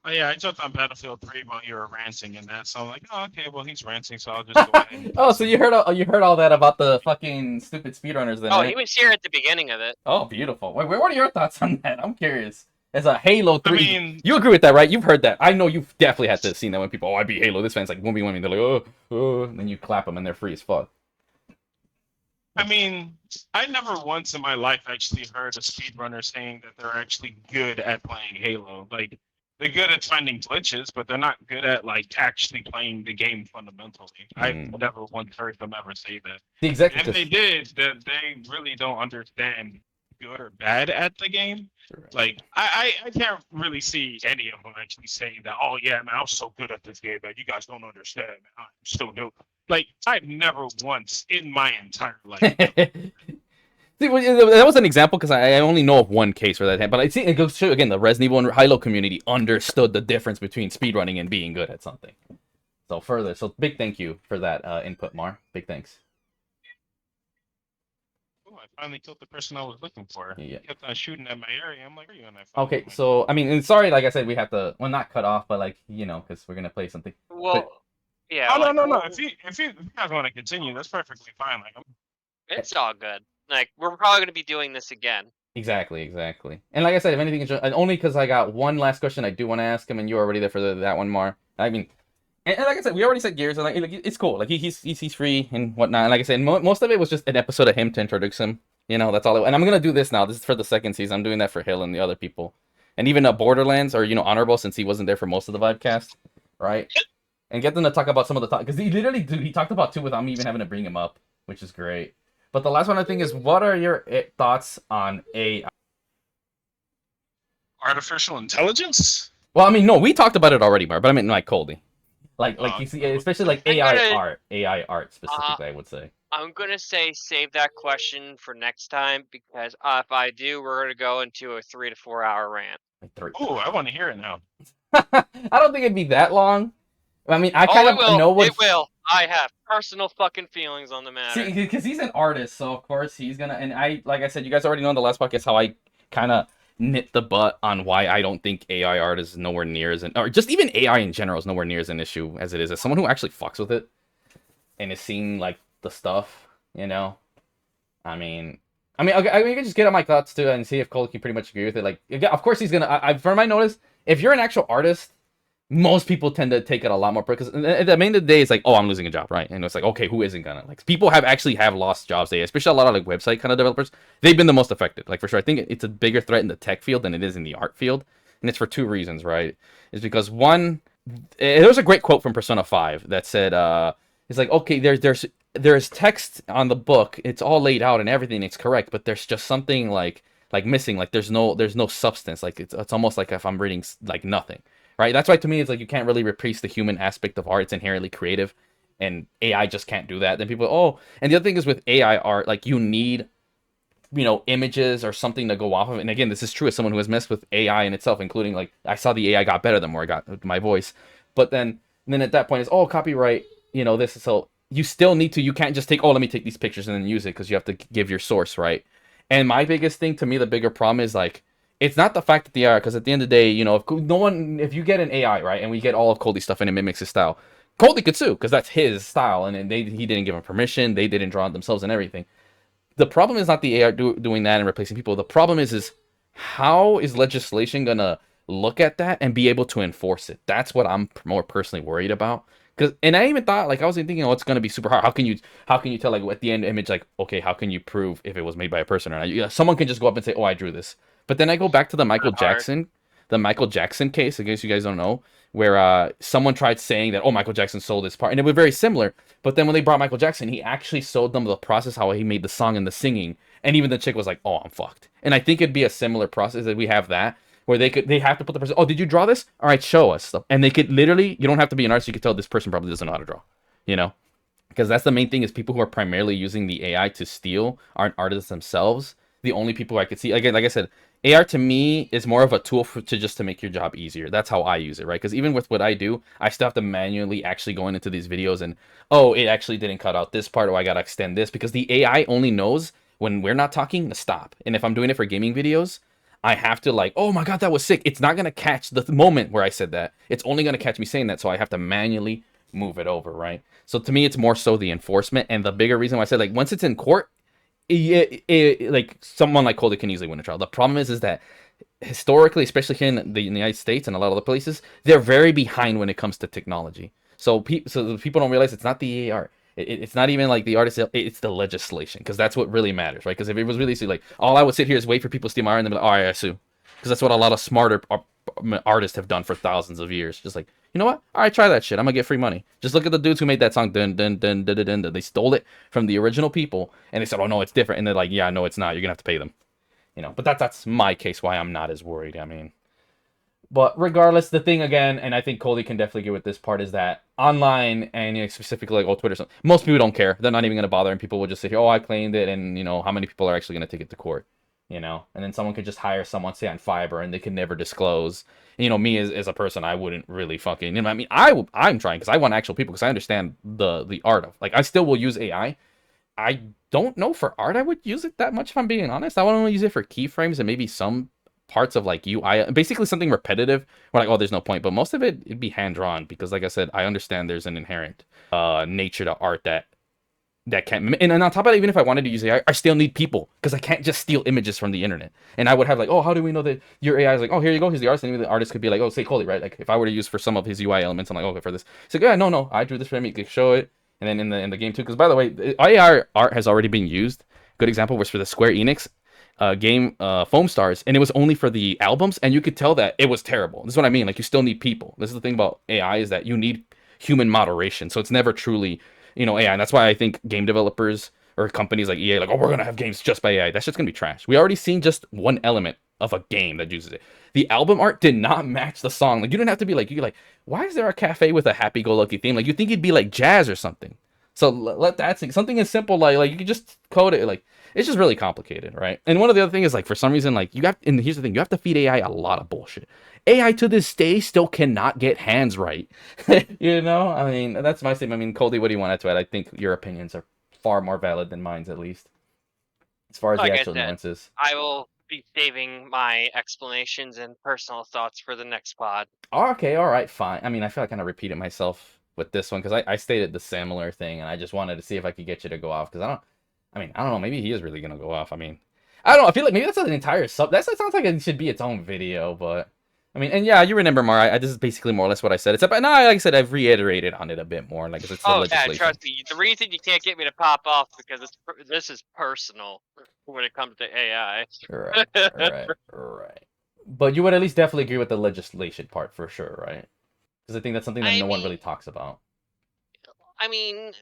Oh yeah, I jumped on Battlefield 3 while you were ranting and that, so I'm like, oh okay, well he's ranting, so I'll just go ahead. And oh, so you heard all that about the fucking stupid speedrunners then? Oh, right? he was here at the beginning of it. Oh, beautiful. Wait, what are your thoughts on that? I'm curious. As a Halo 3, I mean, you agree with that, right? You've heard that. I know you've definitely had to have seen that when people, I beat Halo. This fan's like 1v1 me. They're like, oh, and then you clap them and they're free as fuck. I mean, I never once in my life actually heard a speedrunner saying that they're actually good at playing Halo. Like, they're good at finding glitches, but they're not good at like actually playing the game fundamentally. I've never once heard them ever say that. The executives. If they did, that they really don't understand good or bad at the game. Right. Like, I can't really see any of them actually saying that, oh yeah, man, I'm so good at this game, man. You guys don't understand, man. I'm still new. Like, I've never once in my entire life. See, that was an example because I only know of one case where that happened. But I see it goes to, again, the Resident Evil and Halo community understood the difference between speedrunning and being good at something. So big thank you for that input, Mar. Big thanks. Oh, I finally killed the person I was looking for. Yeah. He kept on shooting at my area. I'm like, are you? And Okay, so I mean, and sorry, like I said, we have to, well, not cut off, but like, you know, because we're gonna play something. Well, but, yeah. Oh like, no. If you guys want to continue, that's perfectly fine. Like, it's all good. Like, we're probably gonna be doing this again. Exactly. And like I said, if anything, only because I got one last question I do want to ask him, and you're already there for that one, Mar. I mean, and like I said, we already said Gears, and like it's cool. Like he's free and whatnot. And like I said, most of it was just an episode of him to introduce him. You know, that's all. And I'm gonna do this now. This is for the second season. I'm doing that for Hill and the other people, and even Borderlands or Honorable, since he wasn't there for most of the podcast, right? And get them to talk about some of the talk because he talked about two without me even having to bring him up, which is great. But the last one I think is, what are your thoughts on AI? artificial intelligence? Well, I mean, no, we talked about it already, Mar, but I mean, like, Coldy. Like you see, especially like AI art specifically, I would say. I'm gonna say save that question for next time because if I do, we're gonna go into a 3 to 4 hour rant. Oh, I want to hear it now. I don't think it'd be that long. I mean, I kind of know what... It will. I have personal fucking feelings on the matter. See, because he's an artist, so of course he's gonna... And like I said, you guys already know in the last podcast how I kind of nit the butt on why I don't think AI art is nowhere near as or just even AI in general is nowhere near as an issue as it is. As someone who actually fucks with it and is seeing, like, the stuff, you know? I mean, okay, you can just get on my thoughts too and see if Cole can pretty much agree with it. Like, of course he's gonna... from my notice, if you're an actual artist... Most people tend to take it a lot more because at the end of the day, it's like, oh, I'm losing a job, right? And it's like, okay, who isn't gonna? Like, people have lost jobs. Especially a lot of like website kind of developers. They've been the most affected, like for sure. I think it's a bigger threat in the tech field than it is in the art field, and it's for two reasons, right? It's because one, there was a great quote from Persona 5 that said, it's like, okay, there's text on the book, it's all laid out and everything, it's correct, but there's just something like missing, like there's no substance, like it's almost like if I'm reading like nothing, right? That's why to me it's like you can't really replace the human aspect of art. It's inherently creative, and AI just can't do that. Then people, oh, and the other thing is with AI art, like you need images or something to go off of. And again, this is true as someone who has messed with AI in itself, including like I saw the AI got better the more I got my voice. But then at that point it's copyright, this. So you still need to, you can't just take, let me take these pictures and then use it, because you have to give your source, right? And my biggest thing, to me, the bigger problem is like, it's not the fact that the AI, because at the end of the day, if you get an AI, right, and we get all of Cody's stuff and it mimics his style, Cody could sue because that's his style, and he didn't give him permission, they didn't draw it themselves and everything. The problem is not the AI doing that and replacing people. The problem is how is legislation gonna look at that and be able to enforce it? That's what I'm more personally worried about. And I even thought, like, I was thinking, it's gonna be super hard. How can you tell, like, at the end image, like, okay, how can you prove if it was made by a person or not? Someone can just go up and say, I drew this. But then I go back to the Michael Jackson case, in case you guys don't know, where someone tried saying that, Michael Jackson sold this part, and it was very similar. But then when they brought Michael Jackson, he actually showed them the process, how he made the song and the singing, and even the chick was like, I'm fucked. And I think it'd be a similar process that we have that, where they have to put the person, did you draw this? All right, show us. And they could literally, you don't have to be an artist, you could tell this person probably doesn't know how to draw, because that's the main thing, is people who are primarily using the AI to steal aren't artists themselves. The only people I could see, again, like I said, AR to me is more of a tool to make your job easier. That's how I use it, right? Because even with what I do, I still have to manually actually go into these videos and, it actually didn't cut out this part, or I gotta extend this, because the AI only knows when we're not talking to stop. And if I'm doing it for gaming videos, I have to like, oh my god, that was sick. It's not gonna catch the moment where I said that. It's only gonna catch me saying that, so I have to manually move it over, right? So to me, it's more so the enforcement, and the bigger reason why I said, like, once it's in court, like someone like Cody can easily win a trial. The problem is that historically, especially here in the United States and a lot of other places, they're very behind when it comes to technology. So people don't realize it's not the AR. It's not even like the artist. It's the legislation, because that's what really matters, right? Because if it was really like, all I would sit here is wait for people to steal my art and then be like, all right, I sue, because that's what a lot of smarter artists have done for thousands of years. Just like, you know what? All right, try that shit. I'm gonna get free money. Just look at the dudes who made that song. Dun dun dun dun dun dun. They stole it from the original people, and they said, "Oh no, it's different." And they're like, "Yeah, no, it's not. You're gonna have to pay them." But that's my case. Why I'm not as worried. I mean, but regardless, the thing again, and I think Cody can definitely get with this part, is that online and specifically like Twitter, most people don't care. They're not even gonna bother, and people will just say, I claimed it, and how many people are actually gonna take it to court. And then someone could just hire someone, say on Fiverr, and they can never disclose. Me as a person, I wouldn't really fucking, I mean, I'm trying, because I want actual people, because I understand the art of, like, I still will use AI. I don't know, for art I would use it that much, if I'm being honest. I want to use it for keyframes and maybe some parts of like UI, basically something repetitive. We're like, there's no point, but most of it'd be hand drawn, because like I said, I understand there's an inherent nature to art that can't, and on top of that, even if I wanted to use AI, I still need people, because I can't just steal images from the internet. And I would have like, how do we know that your AI is like, here you go, here's the artist, and even the artist could be like, say Coley, right? Like if I were to use for some of his UI elements, I'm like, okay, for this, it's like, yeah, no, I drew this for him, you can show it. And then in the game too, because by the way, AI art has already been used. Good example was for the Square Enix game, Foam Stars, and it was only for the albums, and you could tell that it was terrible. This is what I mean, like, you still need people. This is the thing about AI, is that you need human moderation, so it's never truly AI. And that's why I think game developers or companies like EA, like, we're gonna have games just by AI. That's just gonna be trash. We already seen just one element of a game that uses it. The album art did not match the song. Like, you didn't have to be like, why is there a cafe with a happy-go-lucky theme? Like, you think it'd be like jazz or something. So let that sing. Something as simple like you could just code it. Like, it's just really complicated, right? And one of the other things is, like, for some reason, like, and here's the thing, you have to feed AI a lot of bullshit. AI to this day still cannot get hands right. I mean, that's my statement. I mean, Cody, what do you want to add? I think your opinions are far more valid than mine, at least, as far as Like the I actual said, nuances. I will be saving my explanations and personal thoughts for the next pod. Okay, all right, fine. I mean, I feel like I kind of repeated myself with this one, because I stated the similar thing, and I just wanted to see if I could get you to go off, because I don't know, maybe he is really gonna go off. I mean, I don't know. I feel like maybe that's an entire that sounds like it should be its own video, but I mean, and yeah, you remember more. This is basically more or less what I said. Except, no, like I said, I've reiterated on it a bit more. Like, it's the legislation. Yeah, trust me. The reason you can't get me to pop off, because this is personal when it comes to AI. Right. But you would at least definitely agree with the legislation part, for sure, right? Because I think that's something that no one really talks about. I mean,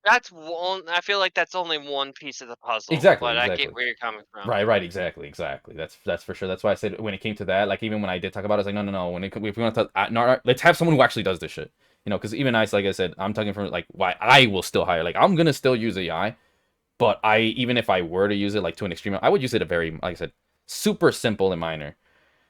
that's one. I feel like that's only one piece of the puzzle. Exactly, But I exactly. get where you're coming from. Right, exactly. That's for sure. That's why I said when it came to that, like even when I did talk about it, I was like, no. If we want to, no, let's have someone who actually does this shit. You know, because even like I said, I'm talking from like why I will still hire. Like I'm gonna still use AI, but even if I were to use it like to an extreme, I would use it a very, like I said, super simple and minor.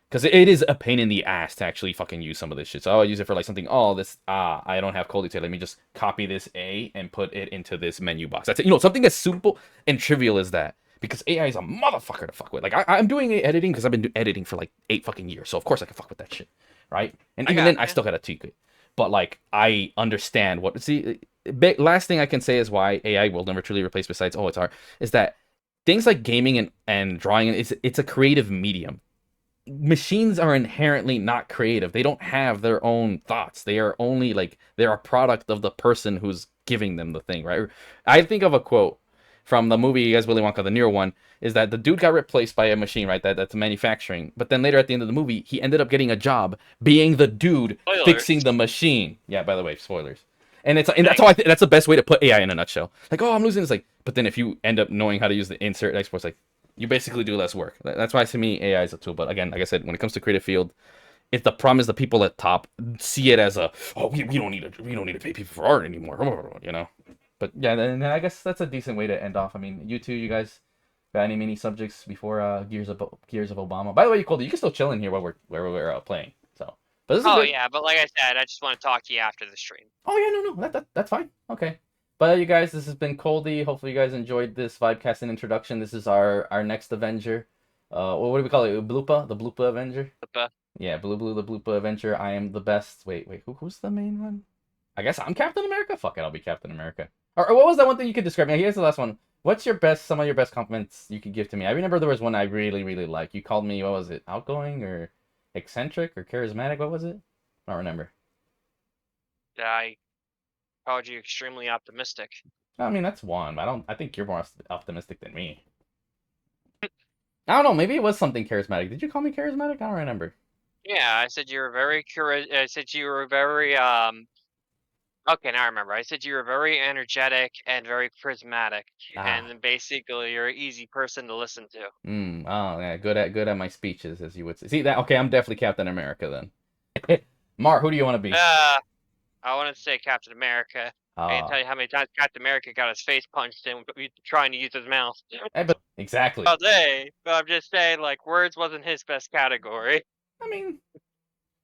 Because it is a pain in the ass to actually fucking use some of this shit. So I'll use it for like something, I don't have cold detail. Let me just copy this A and put it into this menu box. That's it. You know, something as simple and trivial as that. Because AI is a motherfucker to fuck with. Like, I'm doing editing because I've been editing for like 8 fucking years. So of course I can fuck with that shit. Right? And even then, I still gotta tweak it. But like, I understand what... See, last thing I can say is why AI will never truly replace, besides, it's art, is that things like gaming and drawing, it's a creative medium. Machines are inherently not creative. They don't have their own thoughts. They are only like, they're a product of the person who's giving them the thing, right? I think of a quote from the movie, you guys, Willy Wonka, the newer one, is that the dude got replaced by a machine, right? That's manufacturing. But then later at the end of the movie, he ended up getting a job being the dude fixing the machine. Yeah, by the way, spoilers. And that's how that's the best way to put AI in a nutshell. Like, I'm losing. It's like, but then if you end up knowing how to use the insert export, it's like, you basically do less work. That's why, to me, AI is a tool. But again, like I said, when it comes to creative field, if the problem is the people at top see it as we don't need to pay people for art anymore, you know. But yeah, and I guess that's a decent way to end off. I mean, you two, you guys got any mini subjects before Gears of Obama? By the way, you cool. You can still chill in here while we're playing. So, but this is yeah, but like I said, I just want to talk to you after the stream. Oh yeah, no, that's fine. Okay. But you guys, this has been Coldy. Hopefully you guys enjoyed this Vibcast introduction. This is our next Avenger. What do we call it? Bloopa? The Bloopa Avenger? Bloopa. Yeah, Blue, the Bloopa Avenger. I am the best. Wait, who's the main one? I guess I'm Captain America? Fuck it, I'll be Captain America. Or what was that one thing you could describe me? Here's the last one. What's some of your best compliments you could give to me? I remember there was one I really, really liked. You called me, what was it? Outgoing or eccentric or charismatic? What was it? I don't remember. I called you extremely optimistic. I mean, that's one, but I think you're more optimistic than me. I don't know, maybe it was something charismatic. Did you call me charismatic? I don't remember. Yeah, I said you were very okay, now I remember. I said you were very energetic and very charismatic, and then basically you're an easy person to listen to. Oh yeah, good at my speeches, as you would say. See that? Okay, I'm definitely Captain America then. Mar, who do you want to be? I want to say Captain America. I can't tell you how many times Captain America got his face punched in trying to use his mouth. Exactly. But I'm just saying, like, words wasn't his best category. I mean,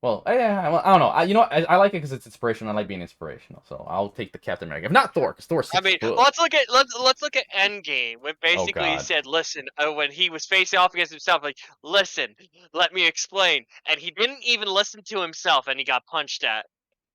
well, yeah, I don't know. I like it because it's inspirational. I like being inspirational, so I'll take the Captain America. If not Thor, because Thor's. I mean, let's look at Endgame, when basically he said, "Listen," when he was facing off against himself, like, "Listen, let me explain," and he didn't even listen to himself, and he got punched at.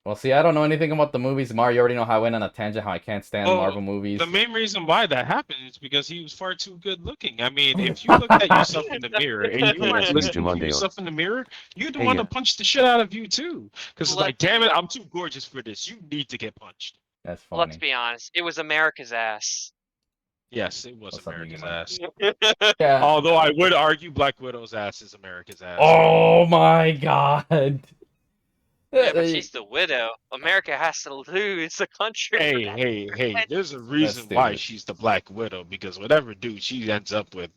Well, see, I don't know anything about the movies. Mario, you already know how I went on a tangent, how I can't stand Marvel movies. The main reason why that happened is because he was far too good looking. I mean, if you look at yourself in the mirror and you listen to yourself in the mirror, you'd want to punch the shit out of you too. Because it's like, damn it, I'm too gorgeous for this. You need to get punched. That's funny. Let's be honest. It was America's ass. Yes, it was America's ass. Yeah. Although I would argue Black Widow's ass is America's ass. Oh my god. Yeah, but she's the widow. America has to lose the country. Hey, there's a reason why she's the Black Widow, because whatever dude she ends up with,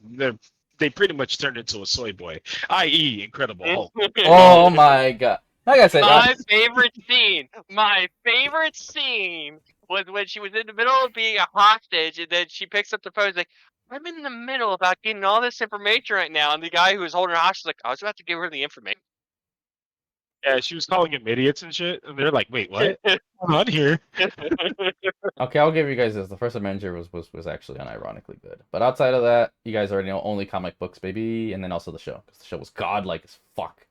they pretty much turned into a soy boy, i.e. Incredible Hulk. Oh my god. Like I said, my favorite scene was when she was in the middle of being a hostage, and then she picks up the phone and is like, I'm in the middle about getting all this information right now, and the guy who was holding her hostage was like, I was about to give her the information. Yeah, she was calling him idiots and shit, and they're like, "Wait, what? What's going on here?" Okay, I'll give you guys this. The first Avenger was actually unironically good, but outside of that, you guys already know only comic books, baby, and then also the show, because the show was godlike as fuck.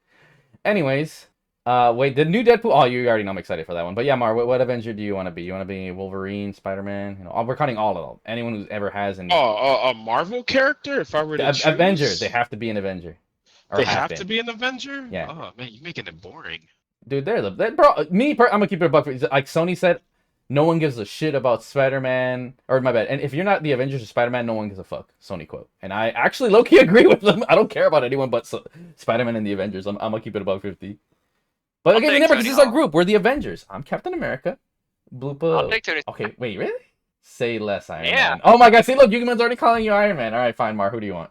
Anyways, wait, the new Deadpool. Oh, you already know I'm excited for that one. But yeah, Mar, what Avenger do you want to be? You want to be Wolverine, Spider-Man? You know, we're cutting all of them. Anyone who's ever has an a Marvel character. If I were to choose... Avenger, they have to be an Avenger. They have to be an Avenger? Yeah. Oh man, you're making it boring. Dude, bro. I'm gonna keep it a buck. Like Sony said, no one gives a shit about Spider-Man. Or my bad. And if you're not the Avengers or Spider-Man, no one gives a fuck. Sony quote. And I actually low-key agree with them. I don't care about anyone but Spider-Man and the Avengers. I'm gonna keep it above 50. But I'll again, take remember, this Tony is our Hawk. group. We're the Avengers. I'm Captain America. I'll Bloopa. take Tony. Okay, wait, really? Say less, Iron Yeah. Man. Oh my God! See, look, Yugiman's already calling you Iron Man. All right, fine, Mar. Who do you want?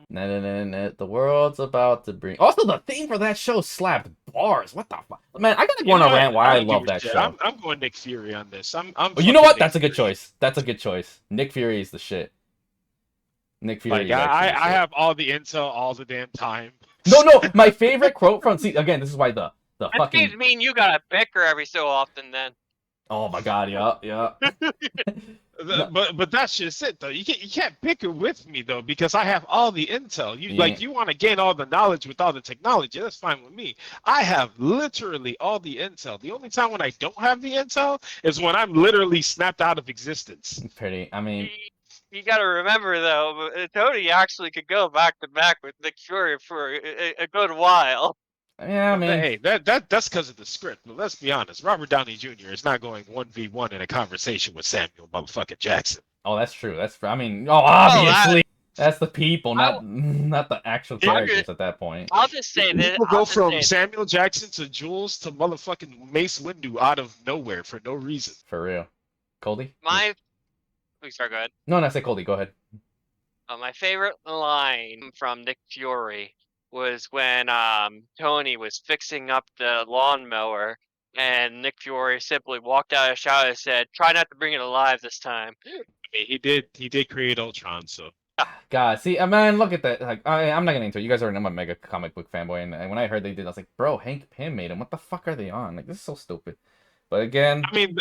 Nah. The world's about to bring. Also, the theme for that show slapped bars. What the fuck, man? I gotta go on a rant why I don't give love a that shit. show. I'm going Nick Fury on this. I'm Oh, you know fucking what? Nick That's a good Fury. choice. That's a good choice. Nick Fury is the shit. Nick Fury. Like is actually the I shit. have all the intel all the damn time. No. My favorite quote from. See, again, this is why the That fucking. means me and you gotta bicker every so often then. Oh my God! Yeah. No. But that's just it though. You can't bicker with me though because I have all the intel. You Yeah. like you want to gain all the knowledge with all the technology. That's fine with me. I have literally all the intel. The only time when I don't have the intel is when I'm literally snapped out of existence. Pretty. I mean, You gotta remember though, Tony actually could go back to back with Nick Fury for a good while. yeah. I mean, Hey, that's because of the script. But let's be honest, Robert Downey Jr. is not going 1v1 in a conversation with Samuel motherfucking Jackson. oh, that's true. I mean, obviously, that's the people, I- not the actual Yeah, characters at that point. I'll just say this. People I'll go just from say- Samuel Jackson to Jules to motherfucking Mace Windu out of nowhere for no reason. For real. Coldy? Sorry, go ahead. No, say Coldy. Go ahead. My favorite line from Nick Fury was when Tony was fixing up the lawnmower, and Nick Fury simply walked out of the shower and said, "Try not to bring it alive this time." I mean, he did create Ultron, so God, see, man, look at that. Like, I'm not getting into it. You guys already know I'm a mega comic book fanboy, and when I heard they did, I was like, bro, Hank Pym made him. What the fuck are they on? Like, this is so stupid. But again, I mean,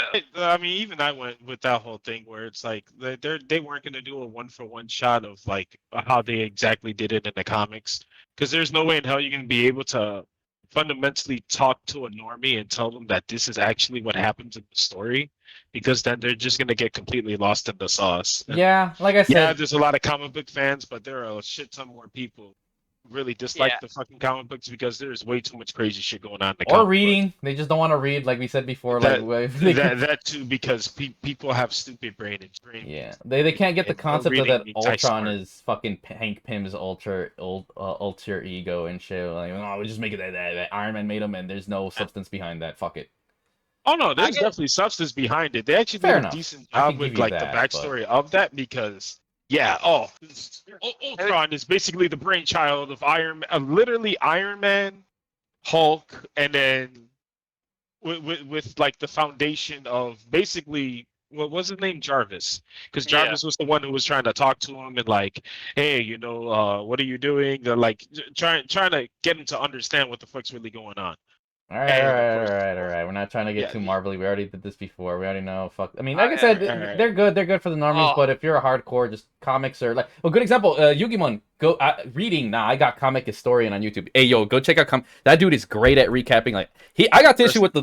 even I went with that whole thing where it's like they weren't gonna do a 1-for-1 shot of like how they exactly did it in the comics, because there's no way in hell you're gonna be able to fundamentally talk to a normie and tell them that this is actually what happens in the story, because then they're just gonna get completely lost in the sauce. And yeah, like I yeah, said, there's a lot of comic book fans, but there are a shit ton more people who really dislike Yeah. the fucking comic books because there's way too much crazy shit going on in the or comic reading. They just don't want to read, like we said before. That- Like, that too, because people have stupid brain and yeah, they can't get the and no concept of reading that means Ultron I is fucking Hank Pym's ultra ego and shit. Like, oh, we just make it that Iron Man made him, and there's no substance behind that. Fuck it. Oh no, there's get- definitely substance behind it. They actually Fair did enough. a decent I can job with give you like that, the backstory of that because Ultron is basically the brainchild of literally Iron Man, Hulk, and then with like the foundation of basically what was his name, Jarvis, because Yeah. Jarvis was the one who was trying to talk to him and like, hey, what are you doing? They're like trying to get him to understand what the fuck's really going on. All right. We're not trying to get too marvelly. We already did this before. We already know. Fuck. I mean, like I said, Alright. they're good. They're good for the normies. Oh. But if you're a hardcore, just comics or like, well, good example. Yugimon, go reading. Nah, I got comic historian on YouTube. Hey, yo, go check out. That dude is great at recapping. Like, I got the issue with the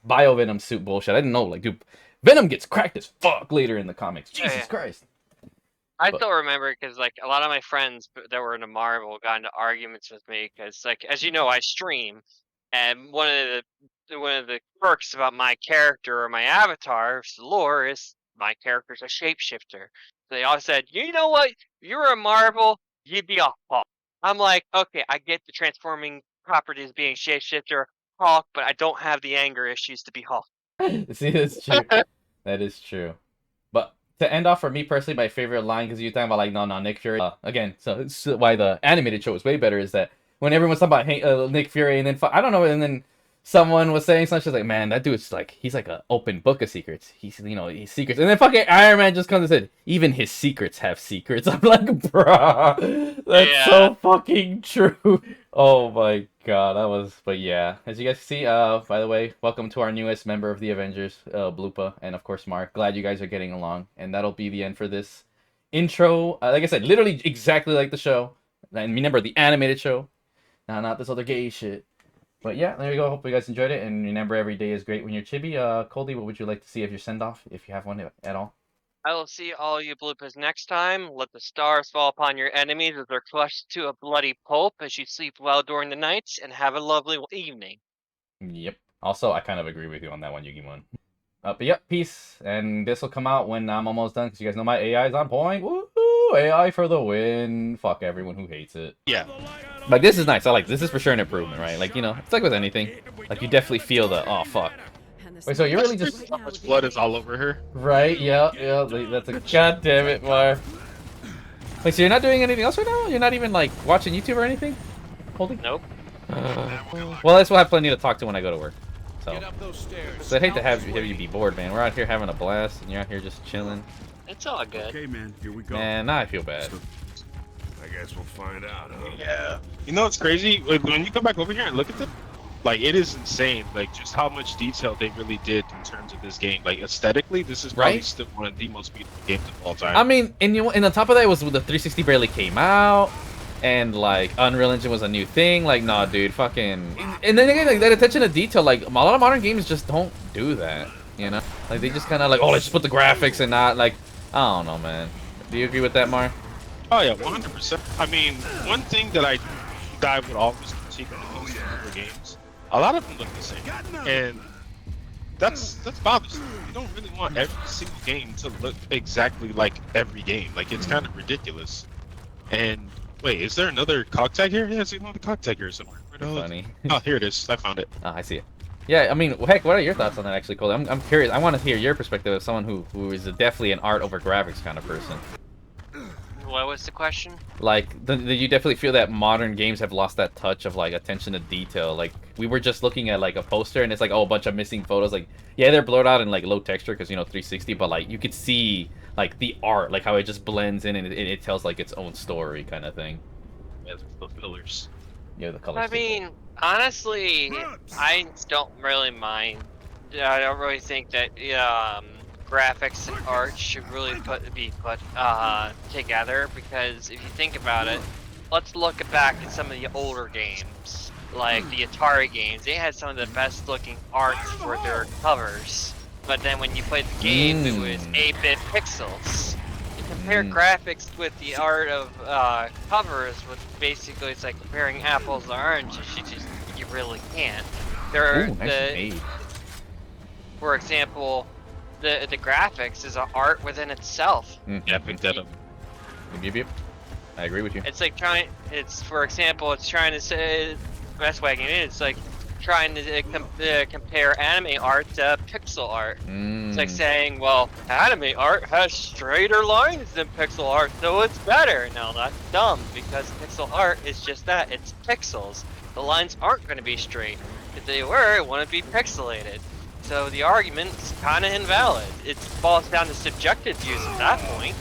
Biovenom suit bullshit. I didn't know. Like, dude, Venom gets cracked as fuck later in the comics. Yeah, Jesus yeah. Christ. I But- still remember because like a lot of my friends that were into Marvel got into arguments with me because like as you know I stream, and one of the perks about my character or my avatar's lore is my character's a shapeshifter. They all said, you know what, you're a Marvel, you'd be a Hulk. I'm like, okay, I get the transforming properties being shapeshifter, Hulk, but I don't have the anger issues to be Hulk. See, that's true. That is true. But to end off, for me personally, my favorite line, because you're talking about like, no, Nick Fury. Again, so it's why the animated show is way better is that when everyone's talking about Nick Fury, and then I don't know, and then someone was saying something, she's like, man, that dude's like, he's like an open book of secrets. He's he's secrets, and then fucking Iron Man just comes and said, even his secrets have secrets. I'm like, bruh, that's so fucking true. Oh my god, that was. But yeah, as you guys see, by the way, welcome to our newest member of the Avengers, Bloopa, and of course Mark. Glad you guys are getting along, and that'll be the end for this intro. Like I said, literally exactly like the show. And remember the animated show, not this other gay shit. But yeah, there you go. Hope you guys enjoyed it, and remember, every day is great when you're chibi. Coldy, what would you like to see of your send off, if you have one at all? I will see all you bloopas next time. Let the stars fall upon your enemies as they're crushed to a bloody pulp as you sleep well during the nights, and have a lovely evening. Yep. Also, I kind of agree with you on that one, Yugi-mon. But yep, peace. And this will come out when I'm almost done, because you guys know my AI is on point. Woohoo! Woo! AI for the win. Fuck everyone who hates it. Yeah. Like, this is nice. I like this. Is for sure an improvement, right? Like, you know, it's like with anything. Like, you definitely feel the, oh, fuck. Wait, so you're really just... How much blood is all over her? Right, yeah, that's a... God damn it, Mar. Wait, so you're not doing anything else right now? You're not even, like, watching YouTube or anything? Holding? Nope. Well, that's what I have plenty to talk to when I go to work. So I'd hate to have you be bored, man. We're out here having a blast, and you're out here just chilling. It's all good. Okay, man, here we go. Man, now I feel bad. I guess we'll find out, huh? Yeah. You know what's crazy? Like, when you come back over here and look at them, like, it is insane. Like, just how much detail they really did in terms of this game. Like, aesthetically, this is probably still one of the most beautiful games of all time. I mean, and on top of that was the 360 barely came out, and like Unreal Engine was a new thing. Like, nah, dude, fucking. And then again, like that attention to detail, like a lot of modern games just don't do that. You know, like they just kind of like, oh, let's just put the graphics and not like, I don't know, man. Do you agree with that, Mar? Oh yeah, 100%. I mean, one thing that I would always critique when it comes to older games, a lot of them look the same, and that's bothersome. You don't really want every single game to look exactly like every game. Like, it's kind of ridiculous. And wait, is there another cog tag here? Yeah, there's another cog tag here somewhere. Funny. Oh, here it is. I found it. Oh, I see it. Yeah, I mean, heck, what are your thoughts on that, actually, Cole? I'm curious. I want to hear your perspective as someone who is definitely an art over graphics kind of person. What was the question? Like, you definitely feel that modern games have lost that touch of, like, attention to detail. Like, we were just looking at, like, a poster, and it's, like, oh, a bunch of missing photos. Like, yeah, they're blurred out in, like, low texture because, you know, 360, but, like, you could see, like, the art, like, how it just blends in and it tells, like, its own story kind of thing. Yeah, the fillers. Yeah, the colors. I mean, honestly, I don't really mind. I don't really think that graphics and art should really be put together, because if you think about it, let's look back at some of the older games, like the Atari games. They had some of the best looking art for their covers, but then when you played the game, it was 8-bit pixels. Compare graphics with the art of covers, with basically it's like comparing apples to oranges. You really can't. Ooh, nice made. For example, the graphics is an art within itself. Yeah, I picked that up. Yep. I agree with you. It's like trying. For example, it's trying to say best way I can. It's like trying to compare anime art to pixel art. It's like saying, well, anime art has straighter lines than pixel art, so it's better. No, that's dumb, because pixel art is just that. It's pixels. The lines aren't going to be straight. If they were, it wouldn't be pixelated. So the argument's kind of invalid. It falls down to subjective views at that point.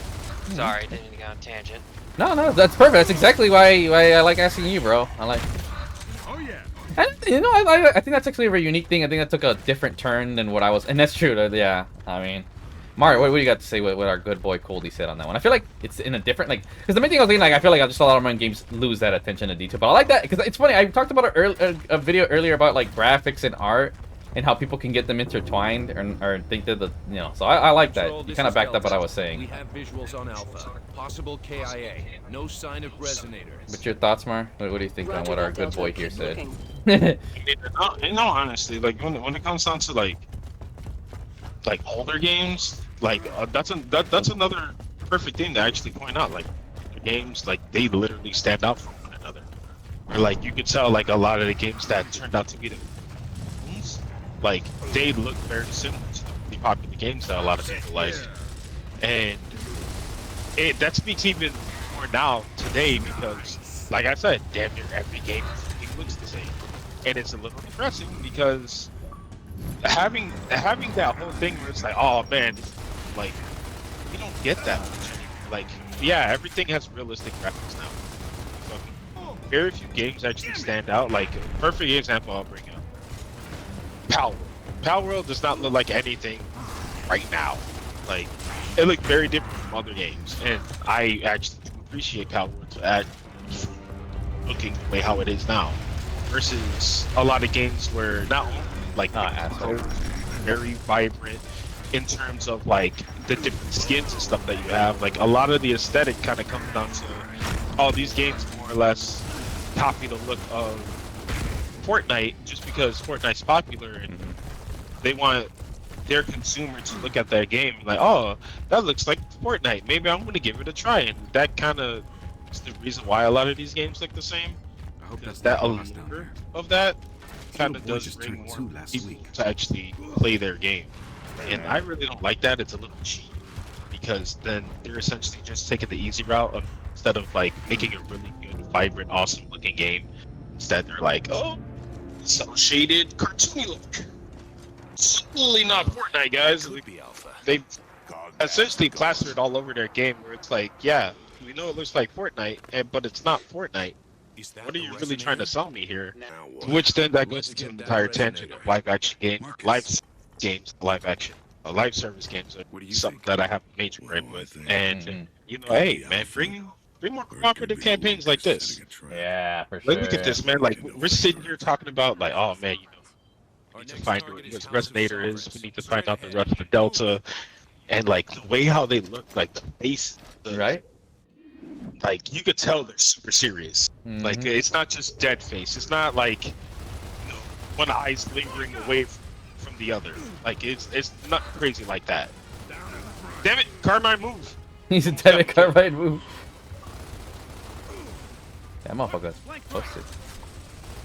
Sorry, I didn't go on a tangent. No, that's perfect. That's exactly why I like asking you, bro. I like. Oh yeah. And, you know, I think that's actually a very unique thing. I think that took a different turn than what I was, and that's true. Yeah, I mean, Mario, what do you got to say what our good boy Coldy said on that one? I feel like it's in a different, like, because the main thing I was thinking, like, I feel like I just saw a lot of my games lose that attention to detail, but I like that because it's funny. I talked about a video earlier about like graphics and art and how people can get them intertwined or think that the, you know. So I like that. You kind of backed up what I was saying. We have visuals on Alpha. Possible KIA. No sign of resonators. But your thoughts, Mar? What do you think on what our good boy here said? In all honesty, like when it comes down to like older games, like that's another perfect thing to actually point out. Like the games, like they literally stand out from one another. Or like you could tell, like a lot of the games that turned out to be the ones, like they look very similar to the popular games that a lot of people like, and that speaks even more now today because, like I said, damn near every game looks the same. And it's a little depressing because having that whole thing where it's like, oh man, like we don't get that much anymore. Like, yeah, everything has realistic graphics now. So very few games actually stand out. Like a perfect example I'll bring up: Power World. Power World does not look like anything right now. Like it looked very different from other games, and I actually appreciate Power World looking the way how it is now. Versus a lot of games where not only like very vibrant in terms of like the different skins and stuff that you have. Like a lot of the aesthetic kind of comes down to all these games more or less copy the look of Fortnite just because Fortnite's popular and they want their consumer to look at that game like, oh, that looks like Fortnite. Maybe I'm gonna give it a try, and that kind of is the reason why a lot of these games look the same. I hope that's That not lost down allure there. of that kind Little of boy does just bring turned more 2 last people week. to actually play their game, and I really don't like that. It's a little cheap because then they're essentially just taking the easy route of, instead of like making a really good, vibrant, awesome looking game. Instead, they're like, oh, so shaded, cartoony look. Certainly not Fortnite, guys. Could be alpha. They essentially plastered all over their game where it's like, yeah, we know it looks like Fortnite, but it's not Fortnite. Is that What are the you really trying to resonator? sell me here? Now what? To which then that Let's goes into get an that entire tangent resonator. of live action games, Marcus. live action, live service games are What do you something think? that I have a major Well, gripe I with. think- And Mhm. you know, Could hey be man, alpha. bring more Or it could cooperative be campaigns like Lucas this. setting a trap. Yeah, for Like, sure. look at this, man. Like, we're sitting here talking about, like, oh man, you know, Our we need to next find target what is the House of resonator is. Sovereigns. We need to Straight find out the ahead. rest of the delta, and like the way how they look, like the face, Right? like you could tell they're super serious. Like Mhm. it's not just dead face. It's not like, you know, one eye's lingering away from the other. Like it's not crazy like that. Damn it, Carmine, move. He's a debit carbide move. That motherfucker posted.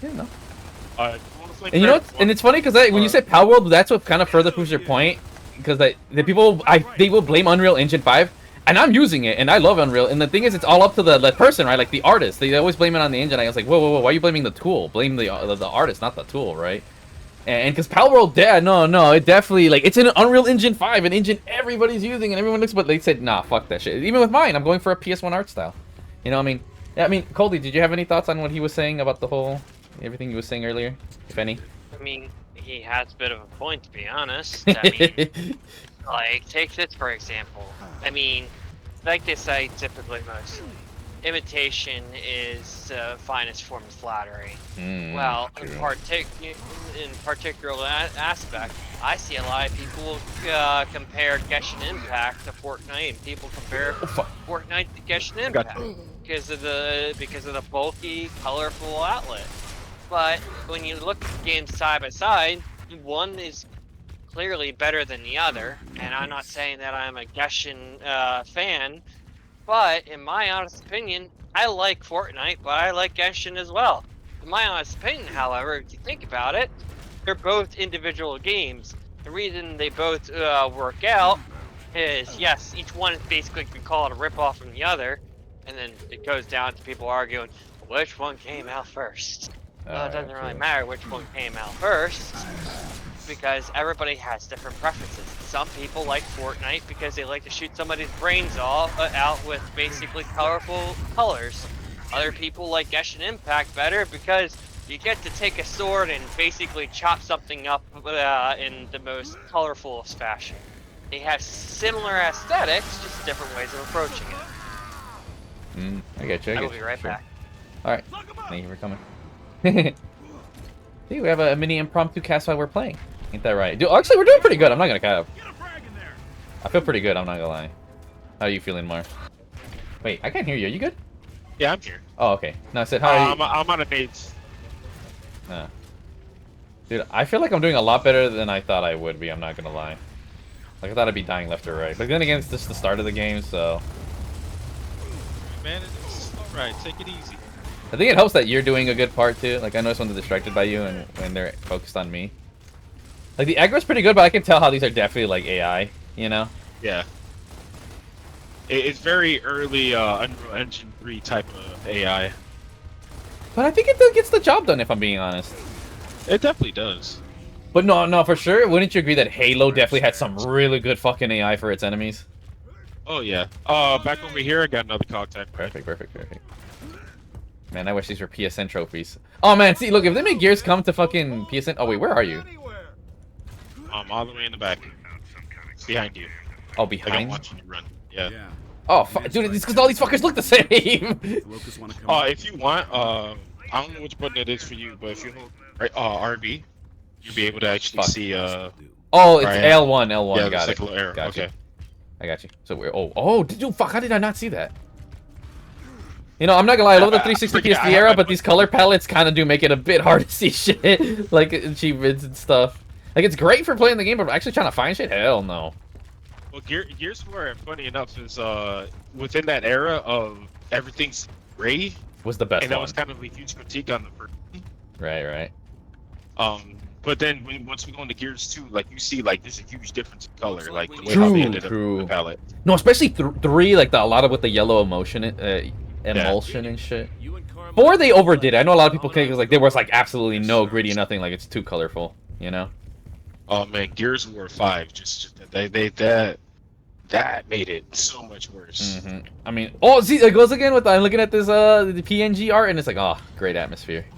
Yeah, no. You wanna flank And you know back? what? And it's funny because when you say Power World, that's what kind of further proves your point. Because the people, they will blame Unreal Engine 5, and I'm using it, and I love Unreal. And the thing is, it's all up to the person, right? Like the artist. They always blame it on the engine. I was like, whoa, whoa, whoa, why are you blaming the tool? Blame the artist, not the tool, right? And because Power World, no, it definitely, like, it's an Unreal Engine 5, an engine everybody's using, and everyone looks, but they said, nah, fuck that shit. Even with mine, I'm going for a PS1 art style. You know what I mean? Yeah, I mean, Coldy, did you have any thoughts on what he was saying about the whole, everything he was saying earlier, if any? I mean, he has a bit of a point, to be honest. I mean, like, take this for example. I mean, like they say typically most, imitation is the finest form of flattery. Well, in particular aspect, I see a lot of people compare Genshin Impact to Fortnite, and people compare Fortnite to Genshin Impact because of the bulky, colorful outlet. But when you look at the games side by side, one is clearly better than the other, and I'm not saying that I'm a Genshin fan, but in my honest opinion, I like Fortnite, but I like Genshin as well. In my honest opinion, however, if you think about it, they're both individual games. The reason they both work out is, yes, each one is basically can call it a ripoff from the other, and then it goes down to people arguing which one came out first. Well, it doesn't really matter which one came out first, because everybody has different preferences. Some people like Fortnite because they like to shoot somebody's brains out with basically colorful colors. Other people like Genshin Impact better because you get to take a sword and basically chop something up in the most colorful fashion. They have similar aesthetics, just different ways of approaching it. I get you. I will be right back. Alright, thank you for coming. See, we have a mini impromptu cast while we're playing. Ain't that right? Dude, actually, we're doing pretty good. I'm not gonna cap. I feel pretty good, I'm not gonna lie. How are you feeling, Mar? Wait, I can't hear you. Are you good? Yeah, I'm here. Oh, okay. No, I said, how are you? I'm out of nades. Dude, I feel like I'm doing a lot better than I thought I would be, I'm not gonna lie. Like, I thought I'd be dying left or right. But then again, it's just the start of the game, so... Man, it's alright. Take it easy. I think it helps that you're doing a good part, too. Like, I notice when they're distracted by you and when they're focused on me. Like, the aggro's pretty good, but I can tell how these are definitely, like, AI, you know? Yeah. It's very early Unreal Engine 3 type of AI. But I think it still gets the job done, if I'm being honest. It definitely does. But no, for sure, wouldn't you agree that Halo definitely had some really good fucking AI for its enemies? Oh yeah. Back over here, I got another cog type. Perfect. Man, I wish these were PSN trophies. Oh man, see, look, if they make Gears come to fucking PSN... Oh wait, where are you? All the way in the back. Behind you. Oh, Like, I'm behind? watching you run. Yeah. Oh, dude, it's because all these fuckers look the same! If you want, I don't know which button it is for you, but if you hold RB, you'll be able to actually see, Oh, it's Right. L1, yeah, got there's it. like a little arrow. Got you. Okay. I got you. So we're... Oh, dude, fuck, how did I not see that? You know, I'm not gonna lie, I love the 360 freaking- I PS3 have era, my but these color palettes kind of do make it a bit hard to see shit. Like, achievements and stuff. Like, it's great for playing the game, but actually trying to find shit? Hell no. Well, Gears 4, funny enough, is within that era of everything's gray, Was the best and that one. was kind of a huge critique on the first. Right. But then once we go into Gears 2, like you see, like there's a huge difference in color, like the way True, how they ended up true. with the palette. No, especially 3, like a lot of with the yellow emulsion and shit. 4, they overdid it. I know a lot of people because like there was like absolutely no gritty, nothing. Like it's too colorful, you know. Oh man, Gears of War 5, just that made it so much worse. I mean, oh, see, it goes again with I'm looking at this the PNG art, and it's like, oh, great atmosphere.